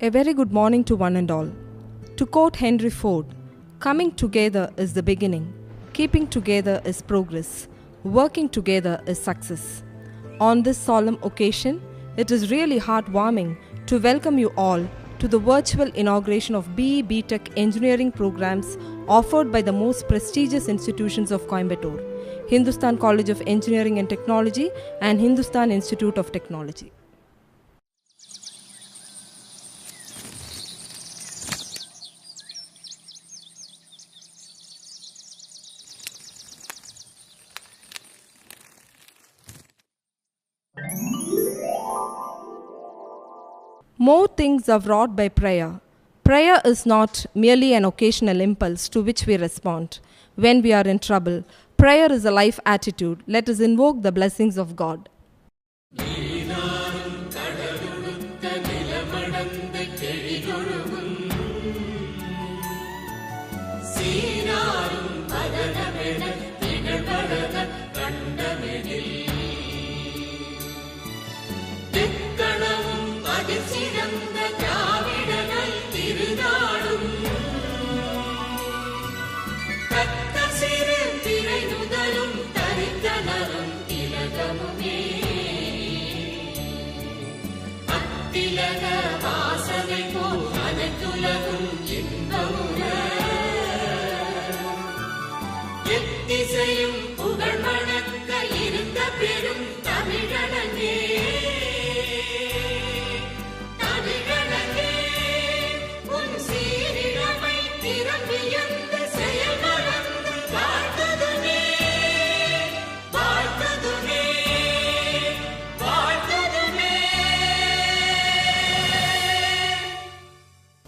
A very good morning to one and all. To quote Henry Ford, coming together is the beginning, keeping together is progress, working together is success. On this solemn occasion, it is really heartwarming to welcome you all to the virtual inauguration of BE BTech engineering programs offered by the most prestigious institutions of Coimbatore, Hindustan College of Engineering and Technology and Hindustan Institute of Technology. More things are wrought by prayer. Prayer is not merely an occasional impulse to which we respond. When we are in trouble, prayer is a life attitude. Let us invoke the blessings of God.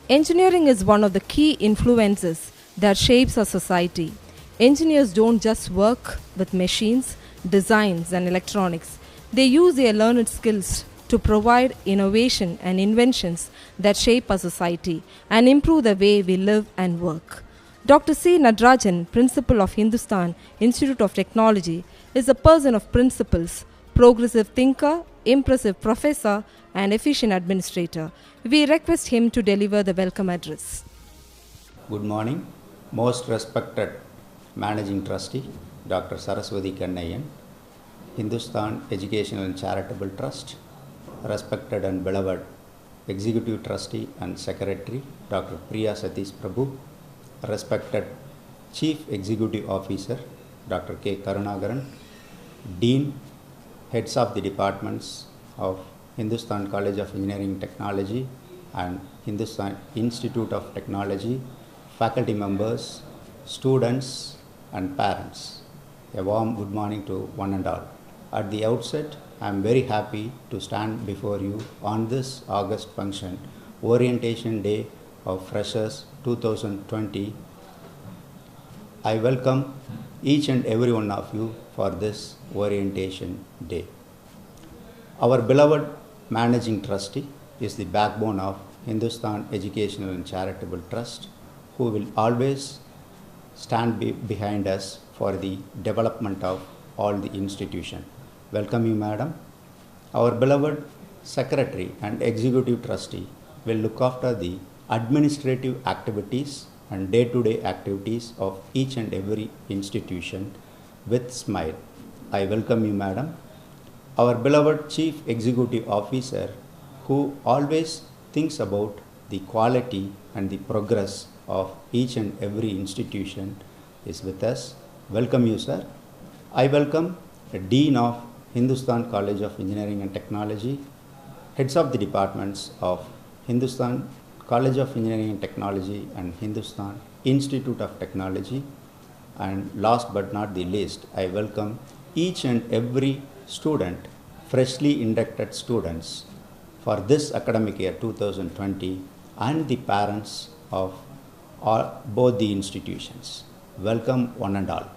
Engineering is one of the key influences that shapes our society. Engineers don't just work with machines, designs, and electronics. They use their learned skills to provide innovation and inventions that shape our society and improve the way we live and work. Dr. C. Nadarajan, Principal of Hindustan Institute of Technology, is a person of principles, progressive thinker, impressive professor, and efficient administrator. We request him to deliver the welcome address. Good morning, most respected Managing Trustee, Dr. Saraswati Kannayan, Hindustan Educational and Charitable Trust, respected and beloved Executive Trustee and Secretary, Dr. Priya Satish Prabhu, respected Chief Executive Officer, Dr. K. Karunagaran, Dean, Heads of the Departments of Hindustan College of Engineering and Technology and Hindustan Institute of Technology, faculty members, students and parents. A warm good morning to one and all. At the outset, I am very happy to stand before you on this August function, Orientation Day of Freshers 2020. I welcome each and every one of you for this Orientation Day. Our beloved Managing Trustee is the backbone of Hindustan Educational and Charitable Trust, who will always stand behind us for the development of all the institution. Welcome you, Madam. Our beloved Secretary and Executive Trustee will look after the administrative activities and day-to-day activities of each and every institution with smile. I welcome you, Madam. Our beloved Chief Executive Officer, who always thinks about the quality and the progress of each and every institution, is with us. Welcome you, sir. I welcome the Dean of Hindustan College of Engineering and Technology, Heads of the Departments of Hindustan College of Engineering and Technology and Hindustan Institute of Technology, and last but not the least, I welcome each and every student, freshly inducted students for this academic year 2020, and the parents of both the institutions. Welcome one and all.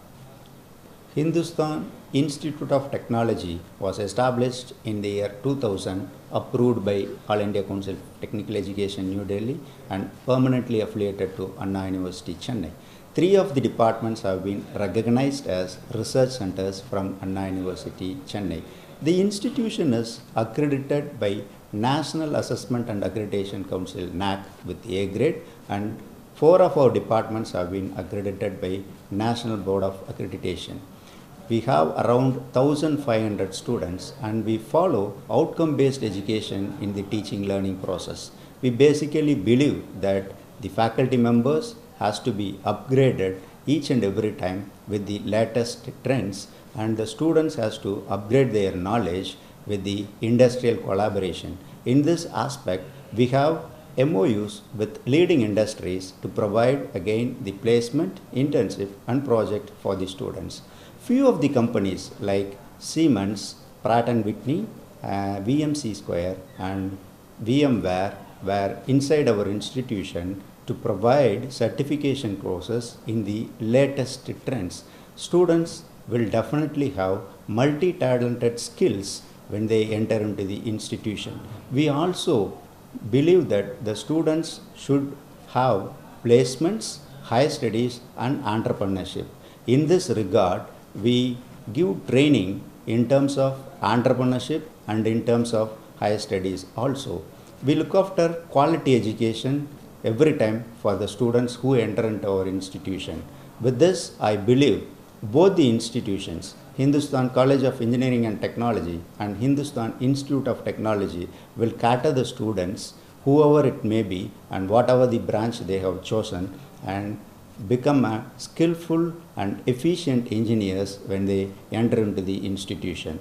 Hindustan Institute of Technology was established in the year 2000, approved by All India Council of Technical Education, New Delhi, and permanently affiliated to Anna University, Chennai. 3 of the departments have been recognized as research centers from Anna University, Chennai. The institution is accredited by National Assessment and Accreditation Council (NAAC) with A grade, and 4 of our departments have been accredited by National Board of Accreditation. We have around 1,500 students, and we follow outcome-based education in the teaching learning process. We basically believe that the faculty members has to be upgraded each and every time with the latest trends, and the students has to upgrade their knowledge with the industrial collaboration. In this aspect, we have MOUs with leading industries to provide again the placement, internship and project for the students. Few of the companies like Siemens, Pratt & Whitney, VMC Square and VMware were inside our institution to provide certification courses in the latest trends. Students will definitely have multi-talented skills when they enter into the institution. We also believe that the students should have placements, higher studies and entrepreneurship. In this regard, we give training in terms of entrepreneurship and in terms of higher studies also. We look after quality education every time for the students who enter into our institution. With this, I believe both the institutions, Hindustan College of Engineering and Technology and Hindustan Institute of Technology, will cater the students, whoever it may be and whatever the branch they have chosen, and become a skillful and efficient engineers when they enter into the institution.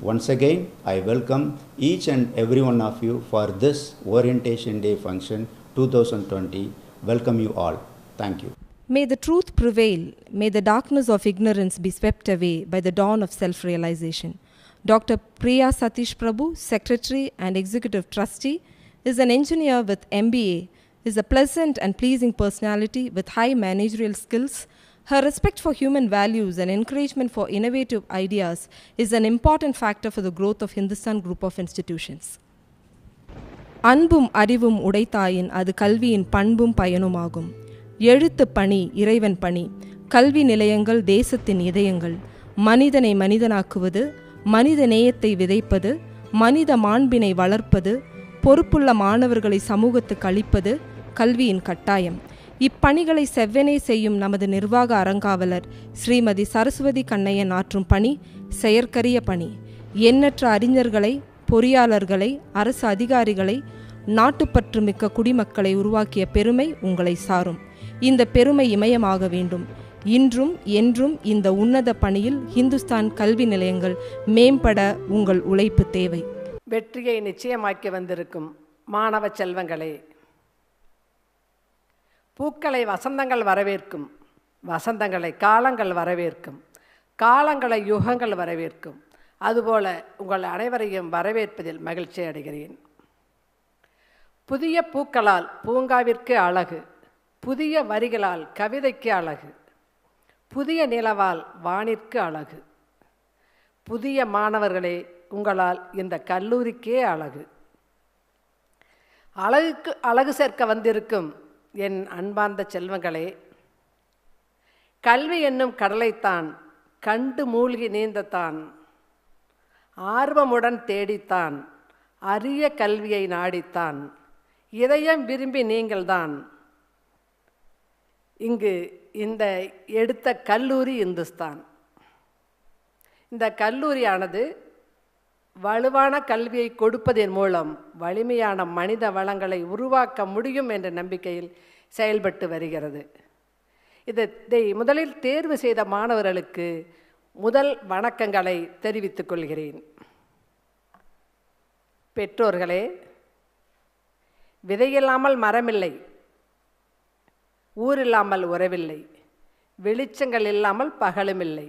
Once again, I welcome each and every one of you for this Orientation Day function 2020. Welcome you all. Thank you. May the truth prevail. May the darkness of ignorance be swept away by the dawn of self-realization. Dr. Priya Satish Prabhu, Secretary and Executive Trustee, is an engineer with MBA, is a pleasant and pleasing personality with high managerial skills. Her respect for human values and encouragement for innovative ideas is an important factor for the growth of Hindustan Group of Institutions. அன்பும் அறிவும் உடைத்தாயின் அது கல்வியின் பண்பும் பயனுமாகும். எழுத்து பணி இறைவன் பணி, கல்வி நிலையங்கள் தேசத்தின் இதயங்கள். மனிதனை மனிதனாக்குவது, மனித நேயத்தை விதைப்பது, மனித மாண்பினை வளர்ப்பது, பொறுப்புள்ள மாணவர்களை சமூகத்துக்கு அளிப்பது கல்வியின் கட்டாயம். இப்பணிகளை செவ்வனே செய்யும் நமது நிர்வாக அறங்காவலர் ஸ்ரீமதி சரஸ்வதி கண்ணையன் ஆற்றும் பணி செயற்கரிய பணி. எண்ணற்ற அறிஞர்களை, பொறியாளர்களை, அரசு அதிகாரிகளை, நாட்டுப்பற்று மிக்க குடிமக்களை உருவாக்கிய பெருமை உங்களை சாரும். இந்த பெருமை இமயமாக வேண்டும். இன்றும் என்றும் இந்த உன்னத பணியில் ஹிந்துஸ்தான் கல்வி நிலையங்கள் மேம்பட உங்கள் உழைப்பு தேவை. வெற்றியை நிச்சயமாக்கி வந்திருக்கும் மாணவ செல்வங்களே, பூக்களை வசந்தங்கள் வரவேற்கும், வசந்தங்களை காலங்கள் வரவேற்கும், காலங்களை யுகங்கள் வரவேற்கும். அதுபோல உங்கள் அனைவரையும் வரவேற்பதில் மகிழ்ச்சி அடைகிறேன். புதிய பூக்களால் பூங்காவிற்கு அழகு, புதிய வரிகளால் கவிதைக்கு அழகு, புதிய நிலவால் வானிற்கு அழகு. புதிய மாணவர்களே, உங்களால் இந்த கல்லூரிக்கே அழகு. அழகுக்கு அழகு சேர்க்க வந்திருக்கும் என் அன்பார்ந்த செல்வங்களே, கல்வி என்னும் கடலைத்தான் கண்டு மூழ்கி நீந்தத்தான், ஆர்வமுடன் தேடித்தான், அரிய கல்வியை நாடித்தான், இதயம் விரும்பி நீங்கள்தான் இங்கு இந்த எடுத்த கல்லூரி இந்துஸ்தான். இந்த கல்லூரியானது வலுவான கல்வியை கொடுப்பதன் மூலம் வலிமையான மனித வளங்களை உருவாக்க முடியும் என்ற நம்பிக்கையில் செயல்பட்டு வருகிறது. இதை முதலில் தேர்வு செய்த மாணவர்களுக்கு முதல் வணக்கங்களை தெரிவித்துக் கொள்கிறேன். பெற்றோர்களே, விதையில்லாமல் மரமில்லை, ஊரில்லாமல் உறவில்லை, வெளிச்சங்கள் இல்லாமல் பகலும் இல்லை,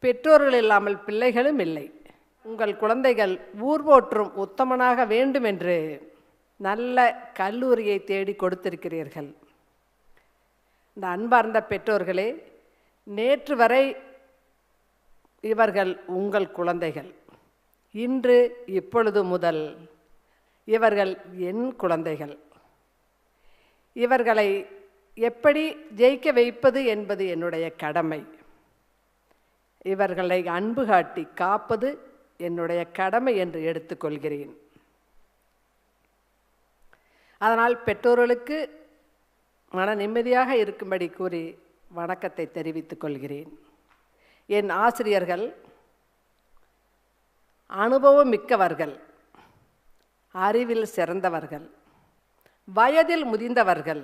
பெற்றோர்கள் இல்லாமல் பிள்ளைகளும் இல்லை. உங்கள் குழந்தைகள் ஊர் போற்றும் உத்தமனாக வேண்டும் என்று நல்ல கல்லூரியை தேடி கொடுத்திருக்கிறீர்கள். இந்த அன்பார்ந்த பெற்றோர்களே, நேற்று வரை இவர்கள் உங்கள் குழந்தைகள். இன்று இப்பொழுது முதல் இவர்கள் என் குழந்தைகள். இவர்களை எப்படி ஜெயிக்க வைப்பது என்பது என்னுடைய கடமை. இவர்களை அன்பு காட்டி காப்பது என்னுடைய கடமை என்று எடுத்துக்கொள்கிறேன். அதனால் பெற்றோர்களுக்கு மன நிம்மதியாக இருக்கும்படி கூறி வணக்கத்தை தெரிவித்துக் கொள்கிறேன். என் ஆசிரியர்கள் அனுபவம் மிக்கவர்கள், அறிவில் சிறந்தவர்கள், வயதில் முதிர்ந்தவர்கள்,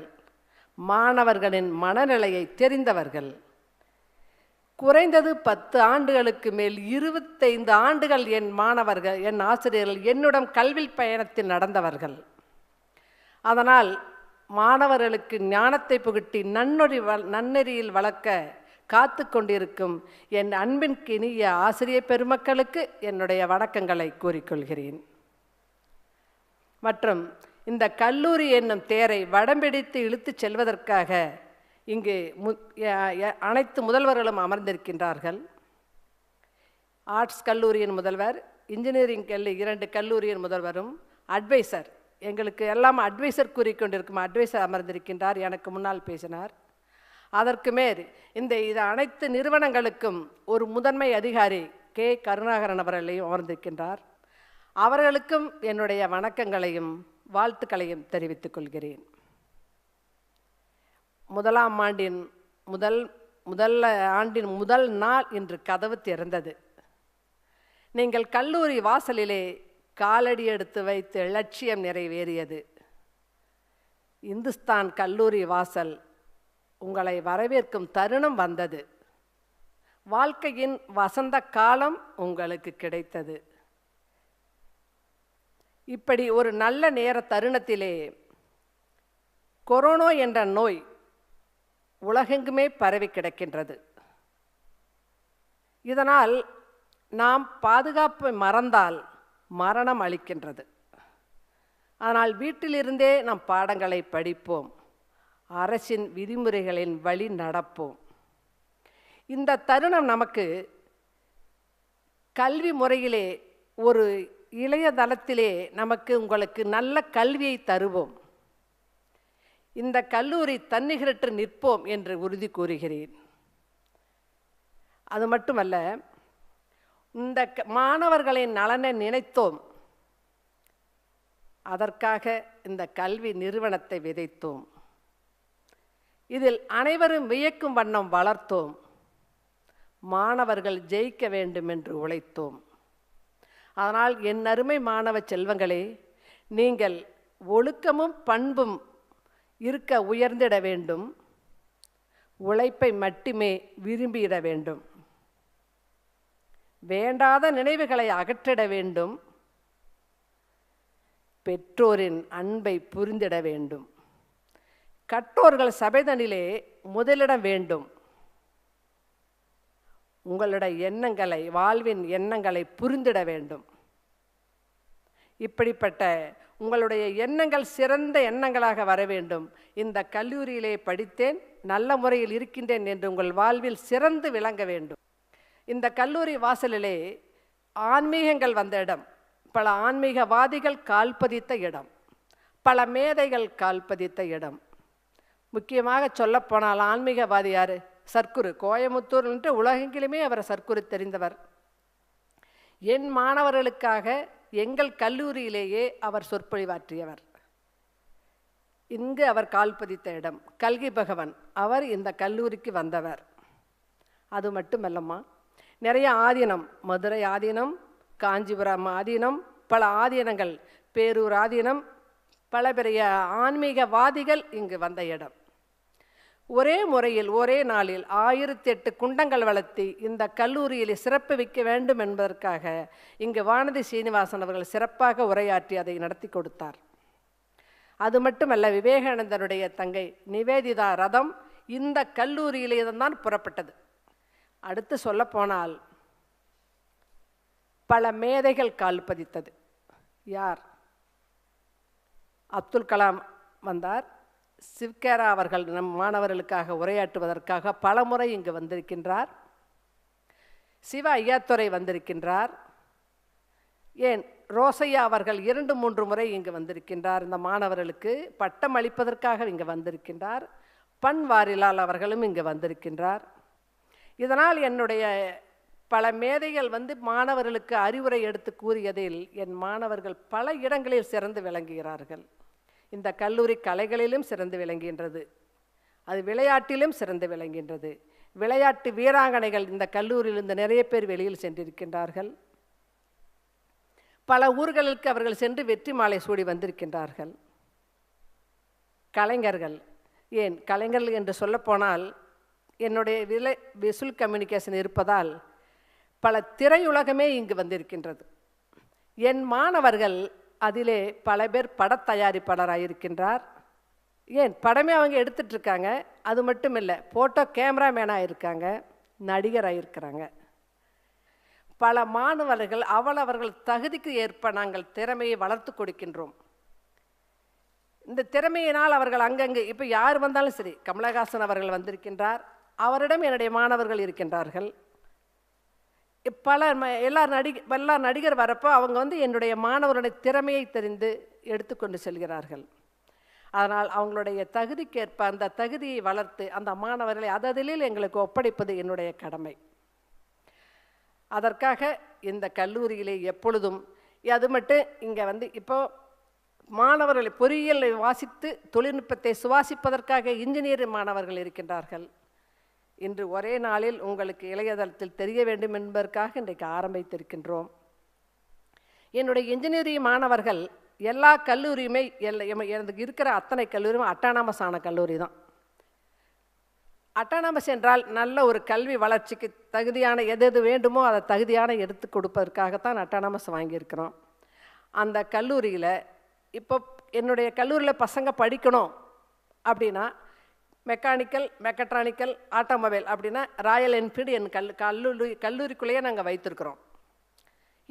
மாணவர்களின் மனநிலையை தெரிந்தவர்கள். குறைந்தது 10 ஆண்டுகளுக்கு மேல் 25 ஆண்டுகள் என் ஆசிரியர்கள் என்னுடன் கல்வி பயணத்தில் நடந்தவர்கள். அதனால் மாணவர்களுக்கு ஞானத்தை புகட்டி நன்னெறியில் வளர்க்க காத்து கொண்டிருக்கும் என் அன்பின் இனிய ஆசிரியர் பெருமக்களுக்கு என்னுடைய வணக்கங்களை கூறிக்கொள்கிறேன். மற்றும் இந்த கல்லூரி என்னும் தேரை வடம்பிடித்து இழுத்துச் செல்வதற்காக இங்கு அனைத்து முதல்வர்களும் அமர்ந்திருக்கின்றார்கள். ஆர்ட்ஸ் கல்லூரியின் முதல்வர், இன்ஜினியரிங் 2 கல்லூரியின் முதல்வரும், அட்வைசர், எங்களுக்கு எல்லாம் அட்வைசர் கூறிக்கொண்டிருக்கும் அட்வைசர் அமர்ந்திருக்கின்றார். எனக்கு முன்னால் பேசினார். அதற்கு மேல் இது அனைத்து நிறுவனங்களுக்கும் ஒரு முதன்மை அதிகாரி கே. கருணாகரன் அவர்களையும் அமர்ந்திருக்கின்றார். அவர்களுக்கும் என்னுடைய வணக்கங்களையும் வாழ்த்துக்களையும் தெரிவித்துக் கொள்கிறேன். முதலாம் ஆண்டின் முதல் நாள் இன்று கதவு திறந்தது. நீங்கள் கல்லூரி வாசலிலே காலடி எடுத்து வைத்து லட்சியம் நிறைவேறியது. இந்துஸ்தான் கல்லூரி வாசல் உங்களை வரவேற்கும் தருணம் வந்தது. வாழ்க்கையின் வசந்த காலம் உங்களுக்கு கிடைத்தது. இப்படி ஒரு நல்ல நேர தருணத்திலே கொரோனா என்ற நோய் உலகெங்குமே பரவி கிடக்கின்றது. இதனால் நாம் பாதுகாப்பை மறந்தால் மரணம் அளிக்கின்றது. ஆனால் வீட்டிலிருந்தே நாம் பாடங்களை படிப்போம், அரசின் விதிமுறைகளின் வழி நடப்போம். இந்த தருணம் நமக்கு கல்வி முறையிலே ஒரு இளையதளத்திலே உங்களுக்கு நல்ல கல்வியை தருவோம். இந்த கல்லூரி தன்னிகரற்று நிற்போம் என்று உறுதி கூறுகிறேன். அது மட்டுமல்ல, இந்த மாணவர்களின் நலனை நினைத்தோம், அதற்காக இந்த கல்வி நிறுவனத்தை விதைத்தோம். இதில் அனைவரும் வியக்கும் வண்ணம் வளர்த்தோம். மாணவர்கள் ஜெயிக்க வேண்டும் என்று உழைத்தோம். அதனால் என் அருமை மாணவ செல்வங்களே, நீங்கள் ஒழுக்கமும் பண்பும் இருக்க உயர்ந்திட வேண்டும். உழைப்பை மட்டுமே விரும்பிட வேண்டும். வேண்டாத நினைவுகளை அகற்றிட வேண்டும். பெற்றோரின் அன்பை புரிந்திட வேண்டும். கற்றோர்கள் சபைதனிலே முதலிடம் வேண்டும். உங்களுடைய எண்ணங்களை, வாழ்வின் எண்ணங்களை புரிந்திட வேண்டும். இப்படிப்பட்ட உங்களுடைய எண்ணங்கள் சிறந்த எண்ணங்களாக வர வேண்டும். இந்த கல்லூரியிலே படித்தேன், நல்ல முறையில் இருக்கின்றேன் என்று உங்கள் வாழ்வில் சிறந்து விளங்க வேண்டும். இந்த கல்லூரி வாசலிலே ஆன்மீகங்கள் வந்த இடம், பல ஆன்மீகவாதிகள் கால்பதித்த இடம், பல மேதைகள் கால்பதித்த இடம். முக்கியமாக சொல்லப்போனால் ஆன்மீகவாதி யார்? சர்க்குரு. கோயமுத்தூர் என்று உலகெங்கிலுமே அவர் சர்க்குரு தெரிந்தவர். என் மாணவர்களுக்காக எங்கள் கல்லூரியிலேயே அவர் சொற்பொழிவாற்றியவர். இங்கு அவர் கால்பதித்த இடம். கல்கி பகவன் அவர் இந்த கல்லூரிக்கு வந்தவர். அது மட்டுமல்லம்மா, நிறைய ஆதீனம், மதுரை ஆதீனம், காஞ்சிபுரம் ஆதீனம், பல ஆதீனங்கள், பேரூர் ஆதீனம், பல பெரிய ஆன்மீகவாதிகள் இங்கு வந்த இடம். ஒரே முறையில் ஒரே நாளில் 1008 குண்டங்கள் வளர்த்தி இந்த கல்லூரியில் சிறப்பு வைக்க வேண்டும் என்பதற்காக இங்கு வானதி சீனிவாசன் அவர்கள் சிறப்பாக உரையாற்றி அதை நடத்தி கொடுத்தார். அது மட்டுமல்ல, விவேகானந்தருடைய தங்கை நிவேதிதா ரதம் இந்த கல்லூரியிலே தான் புறப்பட்டது. அடுத்து சொல்லப்போனால் பல மேதைகள் கால் பதித்தது. யார்? அப்துல் கலாம் வந்தார். சிவ்கேரா அவர்கள் நம் மாணவர்களுக்காக உரையாற்றுவதற்காக பல முறை இங்கு வந்திருக்கின்றார். சிவ ஐயாத்துறை வந்திருக்கின்றார். ஏன் ரோசையா அவர்கள் 2-3 முறை இங்கு வந்திருக்கின்றார். இந்த மாணவர்களுக்கு பட்டம் அளிப்பதற்காக இங்கு வந்திருக்கின்றார். பன்வாரிலால் அவர்களும் இங்கு வந்திருக்கின்றார். இதனால் என்னுடைய பல மேதைகள் மாணவர்களுக்கு அறிவுரை எடுத்து கூறியதில் என் மாணவர்கள் பல இடங்களில் சிறந்து விளங்குகிறார்கள். இந்த கல்லூரி கலைகளிலும் சிறந்து விளங்குகின்றது, அது விளையாட்டிலும் சிறந்து விளங்குகின்றது. விளையாட்டு வீராங்கனைகள் இந்த கல்லூரியிலிருந்து நிறைய பேர் வெளியில் சென்றிருக்கின்றார்கள். பல ஊர்களுக்கு அவர்கள் சென்று வெற்றி மாலை சூடி வந்திருக்கின்றார்கள். கலைஞர்கள், ஏன் கலைஞர்கள் என்று சொல்லப்போனால் என்னுடைய விசுவல் கம்யூனிகேஷன் இருப்பதால் பல திரையுலகமே இங்கு வந்திருக்கின்றது. என் மாணவர்கள் அதிலே பல பேர் படத்தயாரிப்பாளராக இருக்கின்றார். ஏன் படமே அவங்க எடுத்துட்ருக்காங்க. அது மட்டும் இல்லை, ஃபோட்டோ கேமராமேனாக இருக்காங்க, நடிகராக இருக்கிறாங்க. பல மாணவர்கள் அவர்கள் தகுதிக்கு ஏற்ப நாங்கள் திறமையை வளர்த்து கொடுக்கின்றோம். இந்த திறமையினால் அவர்கள் அங்கங்கே இப்போ யார் வந்தாலும் சரி, கமலஹாசன் அவர்கள் வந்திருக்கின்றார், அவரிடம் என்னுடைய மாணவர்கள் இருக்கின்றார்கள். எல்லா நடிகர் வரப்போ அவங்க வந்து என்னுடைய மாணவருடைய திறமையை தெரிந்து எடுத்துக்கொண்டு செல்கிறார்கள். அதனால் அவங்களுடைய தகுதிக்கேற்ப அந்த தகுதியை வளர்த்து அந்த மாணவர்களை அததில் எங்களுக்கு ஒப்படைப்பது என்னுடைய கடமை. அதற்காக இந்த கல்லூரியிலே எப்பொழுதும் அது மட்டும் இங்கே வந்து இப்போது மாணவர்களை பொறியியலை வாசித்து தொழில்நுட்பத்தை சுவாசிப்பதற்காக இன்ஜினியர் மாணவர்கள் இருக்கின்றார்கள். இன்று ஒரே நாளில் உங்களுக்கு இளையதளத்தில் தெரிய வேண்டும் என்பதற்காக இன்றைக்கு ஆரம்பித்திருக்கின்றோம். என்னுடைய இன்ஜினியரிங் மாணவர்கள் எல்லா கல்லூரியுமே எனக்கு இருக்கிற அத்தனை கல்லூரியும் அட்டானமஸ் ஆன கல்லூரி தான். அட்டானமஸ் என்றால் நல்ல ஒரு கல்வி வளர்ச்சிக்கு தகுதியான எது வேண்டுமோ அதை தகுதியான எடுத்து கொடுப்பதற்காகத்தான் அட்டானமஸ் வாங்கியிருக்கிறோம். அந்த கல்லூரியில் இப்போ என்னுடைய கல்லூரியில் பசங்க படிக்கணும் அப்படின்னா மெக்கானிக்கல், மெக்கட்ரானிக்கல், ஆட்டோமொபைல் அப்படின்னா ராயல் என்ஃபீல்டு என் கல்லூரிக்குள்ளேயே நாங்கள் வைத்திருக்கிறோம்.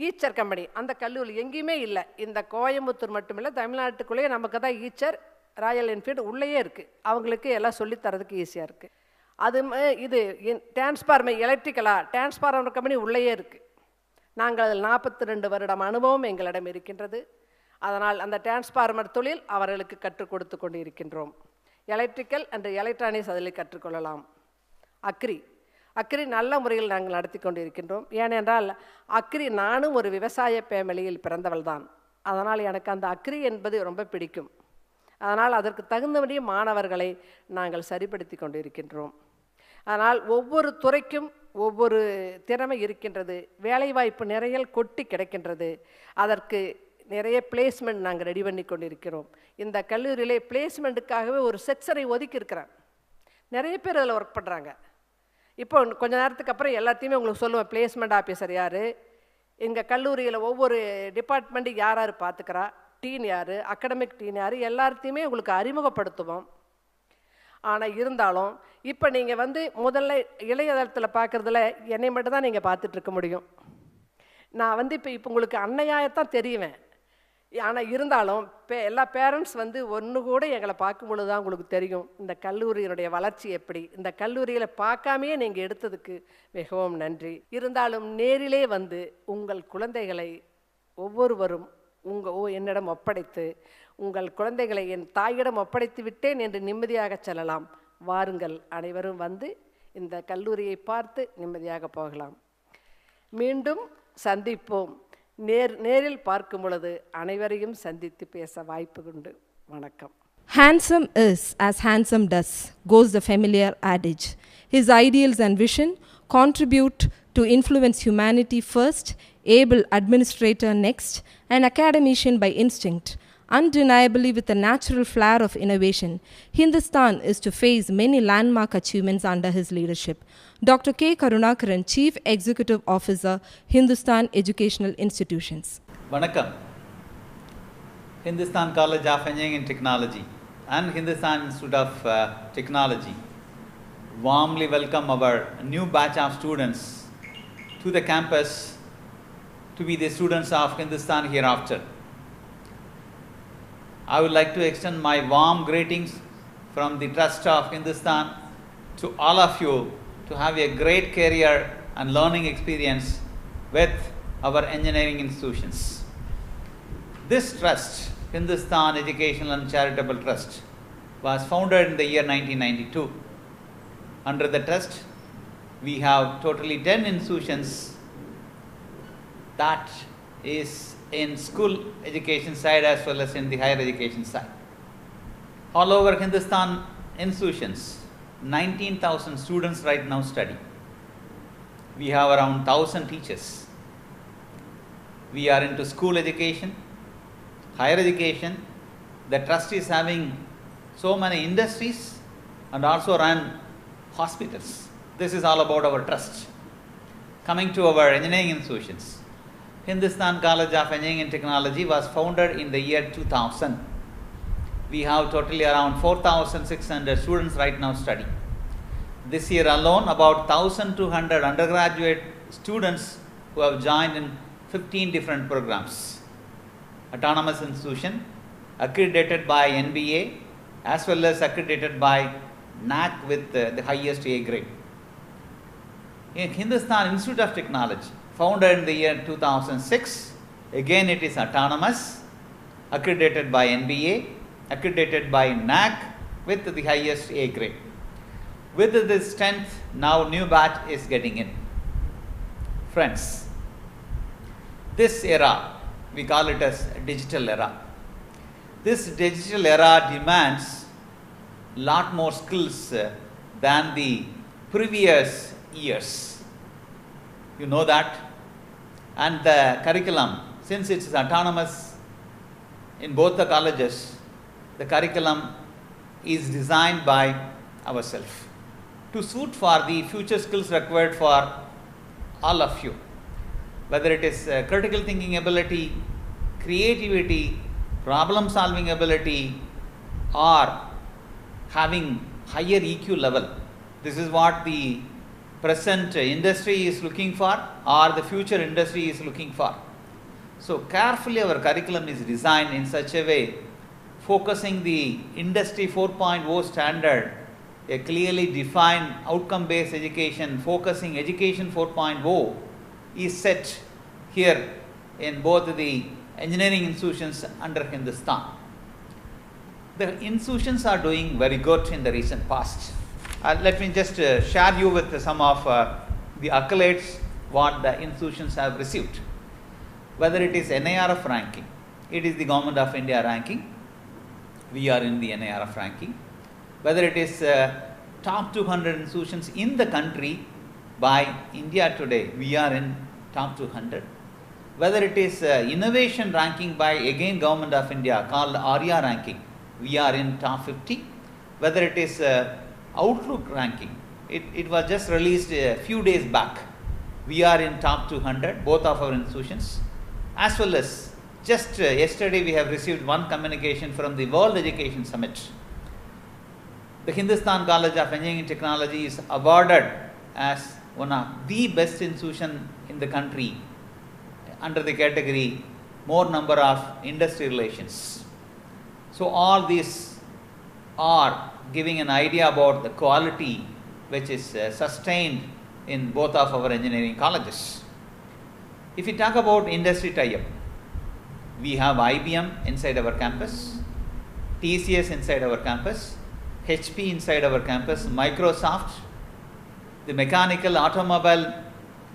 ஈச்சர் கம்பெனி அந்த கல்லூரி எங்கேயுமே இல்லை. இந்த கோயம்புத்தூர் மட்டுமில்லை, தமிழ்நாட்டுக்குள்ளேயே நமக்கு தான் ஈச்சர், ராயல் என்ஃபீல்டு உள்ளேயே இருக்குது. அவங்களுக்கு எல்லாம் சொல்லித்தரதுக்கு ஈஸியாக இருக்குது. அது இது டிரான்ஸ்ஃபார்மர் எலக்ட்ரிக்கலாக டிரான்ஸ்ஃபார்மர் கம்பெனி உள்ளேயே இருக்குது. நாங்கள் அதில் 42 வருடம் அனுபவம் எங்களிடம் இருக்கின்றது. அதனால் அந்த டிரான்ஸ்ஃபார்மர் தொழில் அவர்களுக்கு கற்றுக் கொடுத்து கொண்டு இருக்கின்றோம். எலக்ட்ரிக்கல் அண்ட் எலக்ட்ரானிக்ஸ் அதில் கற்றுக்கொள்ளலாம். அக்ரி நல்ல முறையில் நாங்கள் நடத்தி கொண்டு இருக்கின்றோம். ஏனென்றால் நானும் ஒரு விவசாய ஃபேமிலியில் பிறந்தவள் தான். அதனால் எனக்கு அந்த அக்ரி என்பது ரொம்ப பிடிக்கும். அதனால் அதற்கு தகுந்தபடி மாணவர்களை நாங்கள் சரிப்படுத்தி கொண்டு இருக்கின்றோம். அதனால் ஒவ்வொரு துறைக்கும் ஒவ்வொரு திறமை இருக்கின்றது. வேலைவாய்ப்பு நிறைய கொட்டி கிடைக்கின்றது. அதற்கு நிறைய பிளேஸ்மெண்ட் நாங்கள் ரெடி பண்ணி கொண்டு இருக்கிறோம். இந்த கல்லூரியிலே பிளேஸ்மெண்ட்டுக்காகவே ஒரு செக்ஷனை ஒதுக்கி இருக்கிறேன். நிறைய பேர் அதில் ஒர்க் பண்ணுறாங்க. இப்போ கொஞ்சம் நேரத்துக்கு அப்புறம் எல்லாத்தையுமே உங்களுக்கு சொல்லுவேன். பிளேஸ்மெண்ட் ஆஃபீஸர் யார், எங்கள் கல்லூரியில் ஒவ்வொரு டிபார்ட்மெண்ட்டு யார் யார் பார்த்துக்கிறா, டீன் யார், அகடமிக் டீன் யார், எல்லாத்தையுமே உங்களுக்கு அறிமுகப்படுத்துவோம். ஆனால் இருந்தாலும் இப்போ நீங்கள் வந்து முதல்ல இளையதளத்தில் பார்க்குறதுல என்னை மட்டும் தான் நீங்கள் பார்த்துட்ருக்க முடியும். நான் வந்து இப்போ உங்களுக்கு அன்னையாகத்தான் தெரியுவேன். ஆனால் இருந்தாலும் எல்லா பேரண்ட்ஸ் வந்து ஒன்று கூட எங்களை பார்க்கும் பொழுது தான் உங்களுக்கு தெரியும் இந்த கல்லூரியினுடைய வளர்ச்சி எப்படி. இந்த கல்லூரியில் பார்க்காமையே நீங்கள் எடுத்ததுக்கு மிகவும் நன்றி. இருந்தாலும் நேரிலே வந்து உங்கள் குழந்தைகளை ஒவ்வொருவரும் என்னிடம் ஒப்படைத்து, உங்கள் குழந்தைகளை என் தாயிடம் ஒப்படைத்து விட்டேன் என்று நிம்மதியாக செல்லலாம். வாருங்கள், அனைவரும் வந்து இந்த கல்லூரியை பார்த்து நிம்மதியாக போகலாம். மீண்டும் சந்திப்போம். நேரில் பார்க்கும் பொழுது அனைவரையும் சந்தித்து பேச வாய்ப்பு உண்டு. வணக்கம். Handsome is as handsome does, goes the familiar adage. His ideals and vision contribute to influence humanity first, able administrator next, an academician by instinct. Undeniably, with a natural flair of innovation, Hindustan is to face many landmark achievements under his leadership. Dr. K. Karunakaran, Chief Executive Officer, Hindustan Educational Institutions. Vanakkam. Hindustan College of Engineering and Technology and Hindustan Institute of Technology warmly welcome our new batch of students to the campus to be the students of Hindustan hereafter. I would like to extend my warm greetings from the Trust of Hindustan to all of you to have a great career and learning experience with our engineering institutions. This trust, Hindustan Educational and Charitable Trust, was founded in the year 1992. Under the trust, we have totally 10 institutions that is in school education side as well as in the higher education side. All over Hindustan institutions, 19,000 students right now study. We have around 1,000 teachers. We are into school education, higher education. The trust is having so many industries and also run hospitals. This is all about our trust. Coming to our engineering institutions, Hindustan College of Engineering and Technology was founded in the year 2000. We have totally around 4,600 students right now studying. This year alone, about 1,200 undergraduate students who have joined in 15 different programs. Autonomous institution, accredited by NBA, as well as accredited by NAC with the highest A grade. In Hindustan Institute of Technology, founded in the year 2006, again it is autonomous, accredited by NBA, accredited by NAC with the highest A grade. With this strength, now new batch is getting in. Friends, this era, we call it as digital era. This digital era demands lot more skills than the previous years. You know that. And the curriculum, since it is autonomous in both the colleges, the curriculum is designed by ourselves to suit for the future skills required for all of you. Whether it is critical thinking ability, creativity, problem solving ability, or having higher EQ level. This is what the present industry is looking for, or the future industry is looking for. So carefully our curriculum is designed in such a way, focusing the Industry 4.0 standard, a clearly defined outcome-based education, focusing Education 4.0 is set here in both the engineering institutions under Hindustan. The institutions are doing very good in the recent past. Let me just share you with some of the accolades what the institutions have received. Whether it is NIRF ranking, it is the Government of India ranking, we are in the NIRF ranking. Whether it is top 200 institutions in the country by India Today, we are in top 200. Whether it is innovation ranking by again Government of India called ARIA ranking, we are in top 50. Whether it is Outlook ranking, it was just released a few days back, we are in top 200, both of our institutions. As well as just yesterday we have received one communication from the World Education Summit. The Hindustan College of Engineering and Technology is awarded as one of the best institution in the country under the category more number of industry relations. So all these are giving an idea about the quality which is sustained in both of our engineering colleges. If we talk about industry tie-up, we have IBM inside our campus, TCS inside our campus, HP inside our campus, Microsoft, the mechanical automobile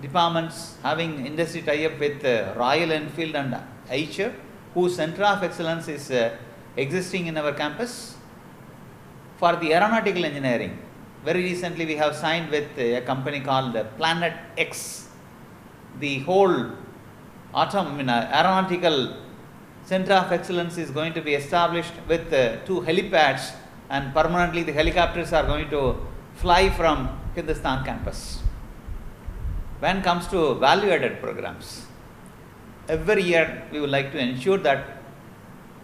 departments having industry tie-up with Royal Enfield and Eicher, whose center of excellence is existing in our campus. For the aeronautical engineering, very recently we have signed with a company called Planet X. The whole aeronautical center of excellence is going to be established with 2 helipads, and permanently the helicopters are going to fly from Hindustan campus. When it comes to value-added programs, every year we would like to ensure that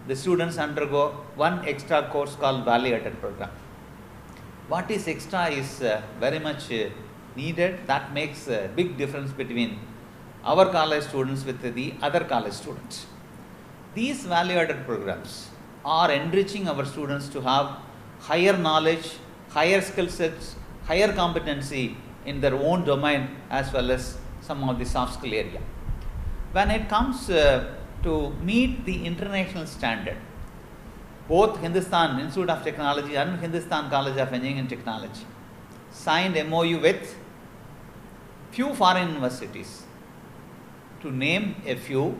the students undergo one extra course called value-added program. What is extra is very much needed. That makes a big difference between our college students with the other college students. These value-added programs are enriching our students to have higher knowledge, higher skill sets, higher competency in their own domain as well as some of the soft skill area. When it comes to meet the international standard, both Hindustan Institute of Technology and Hindustan College of Engineering and Technology signed MOU with few foreign universities. To name a few,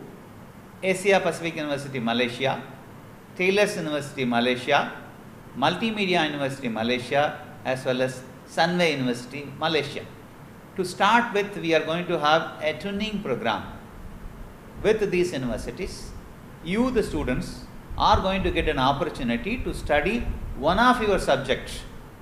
Asia Pacific University Malaysia, Taylor's University Malaysia, Multimedia University Malaysia as well as Sunway University Malaysia. To start with, we are going to have a twinning program with these universities. You, the students, are going to get an opportunity to study one of your subjects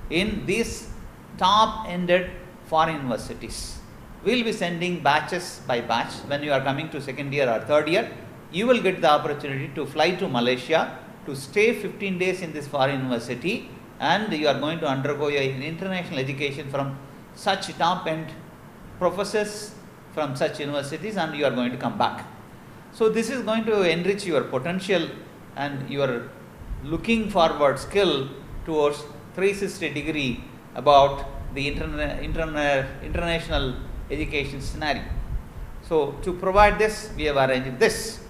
in these top-ended foreign universities. We will be sending batches by batch. When you are coming to second year or third year, you will get the opportunity to fly to Malaysia to stay 15 days in this foreign university, and you are going to undergo an international education from such top-end professors from such universities, and you are going to come back. So this is going to enrich your potential and your looking forward skill towards 360 degree about the international education scenario. So to provide this, we have arranged this.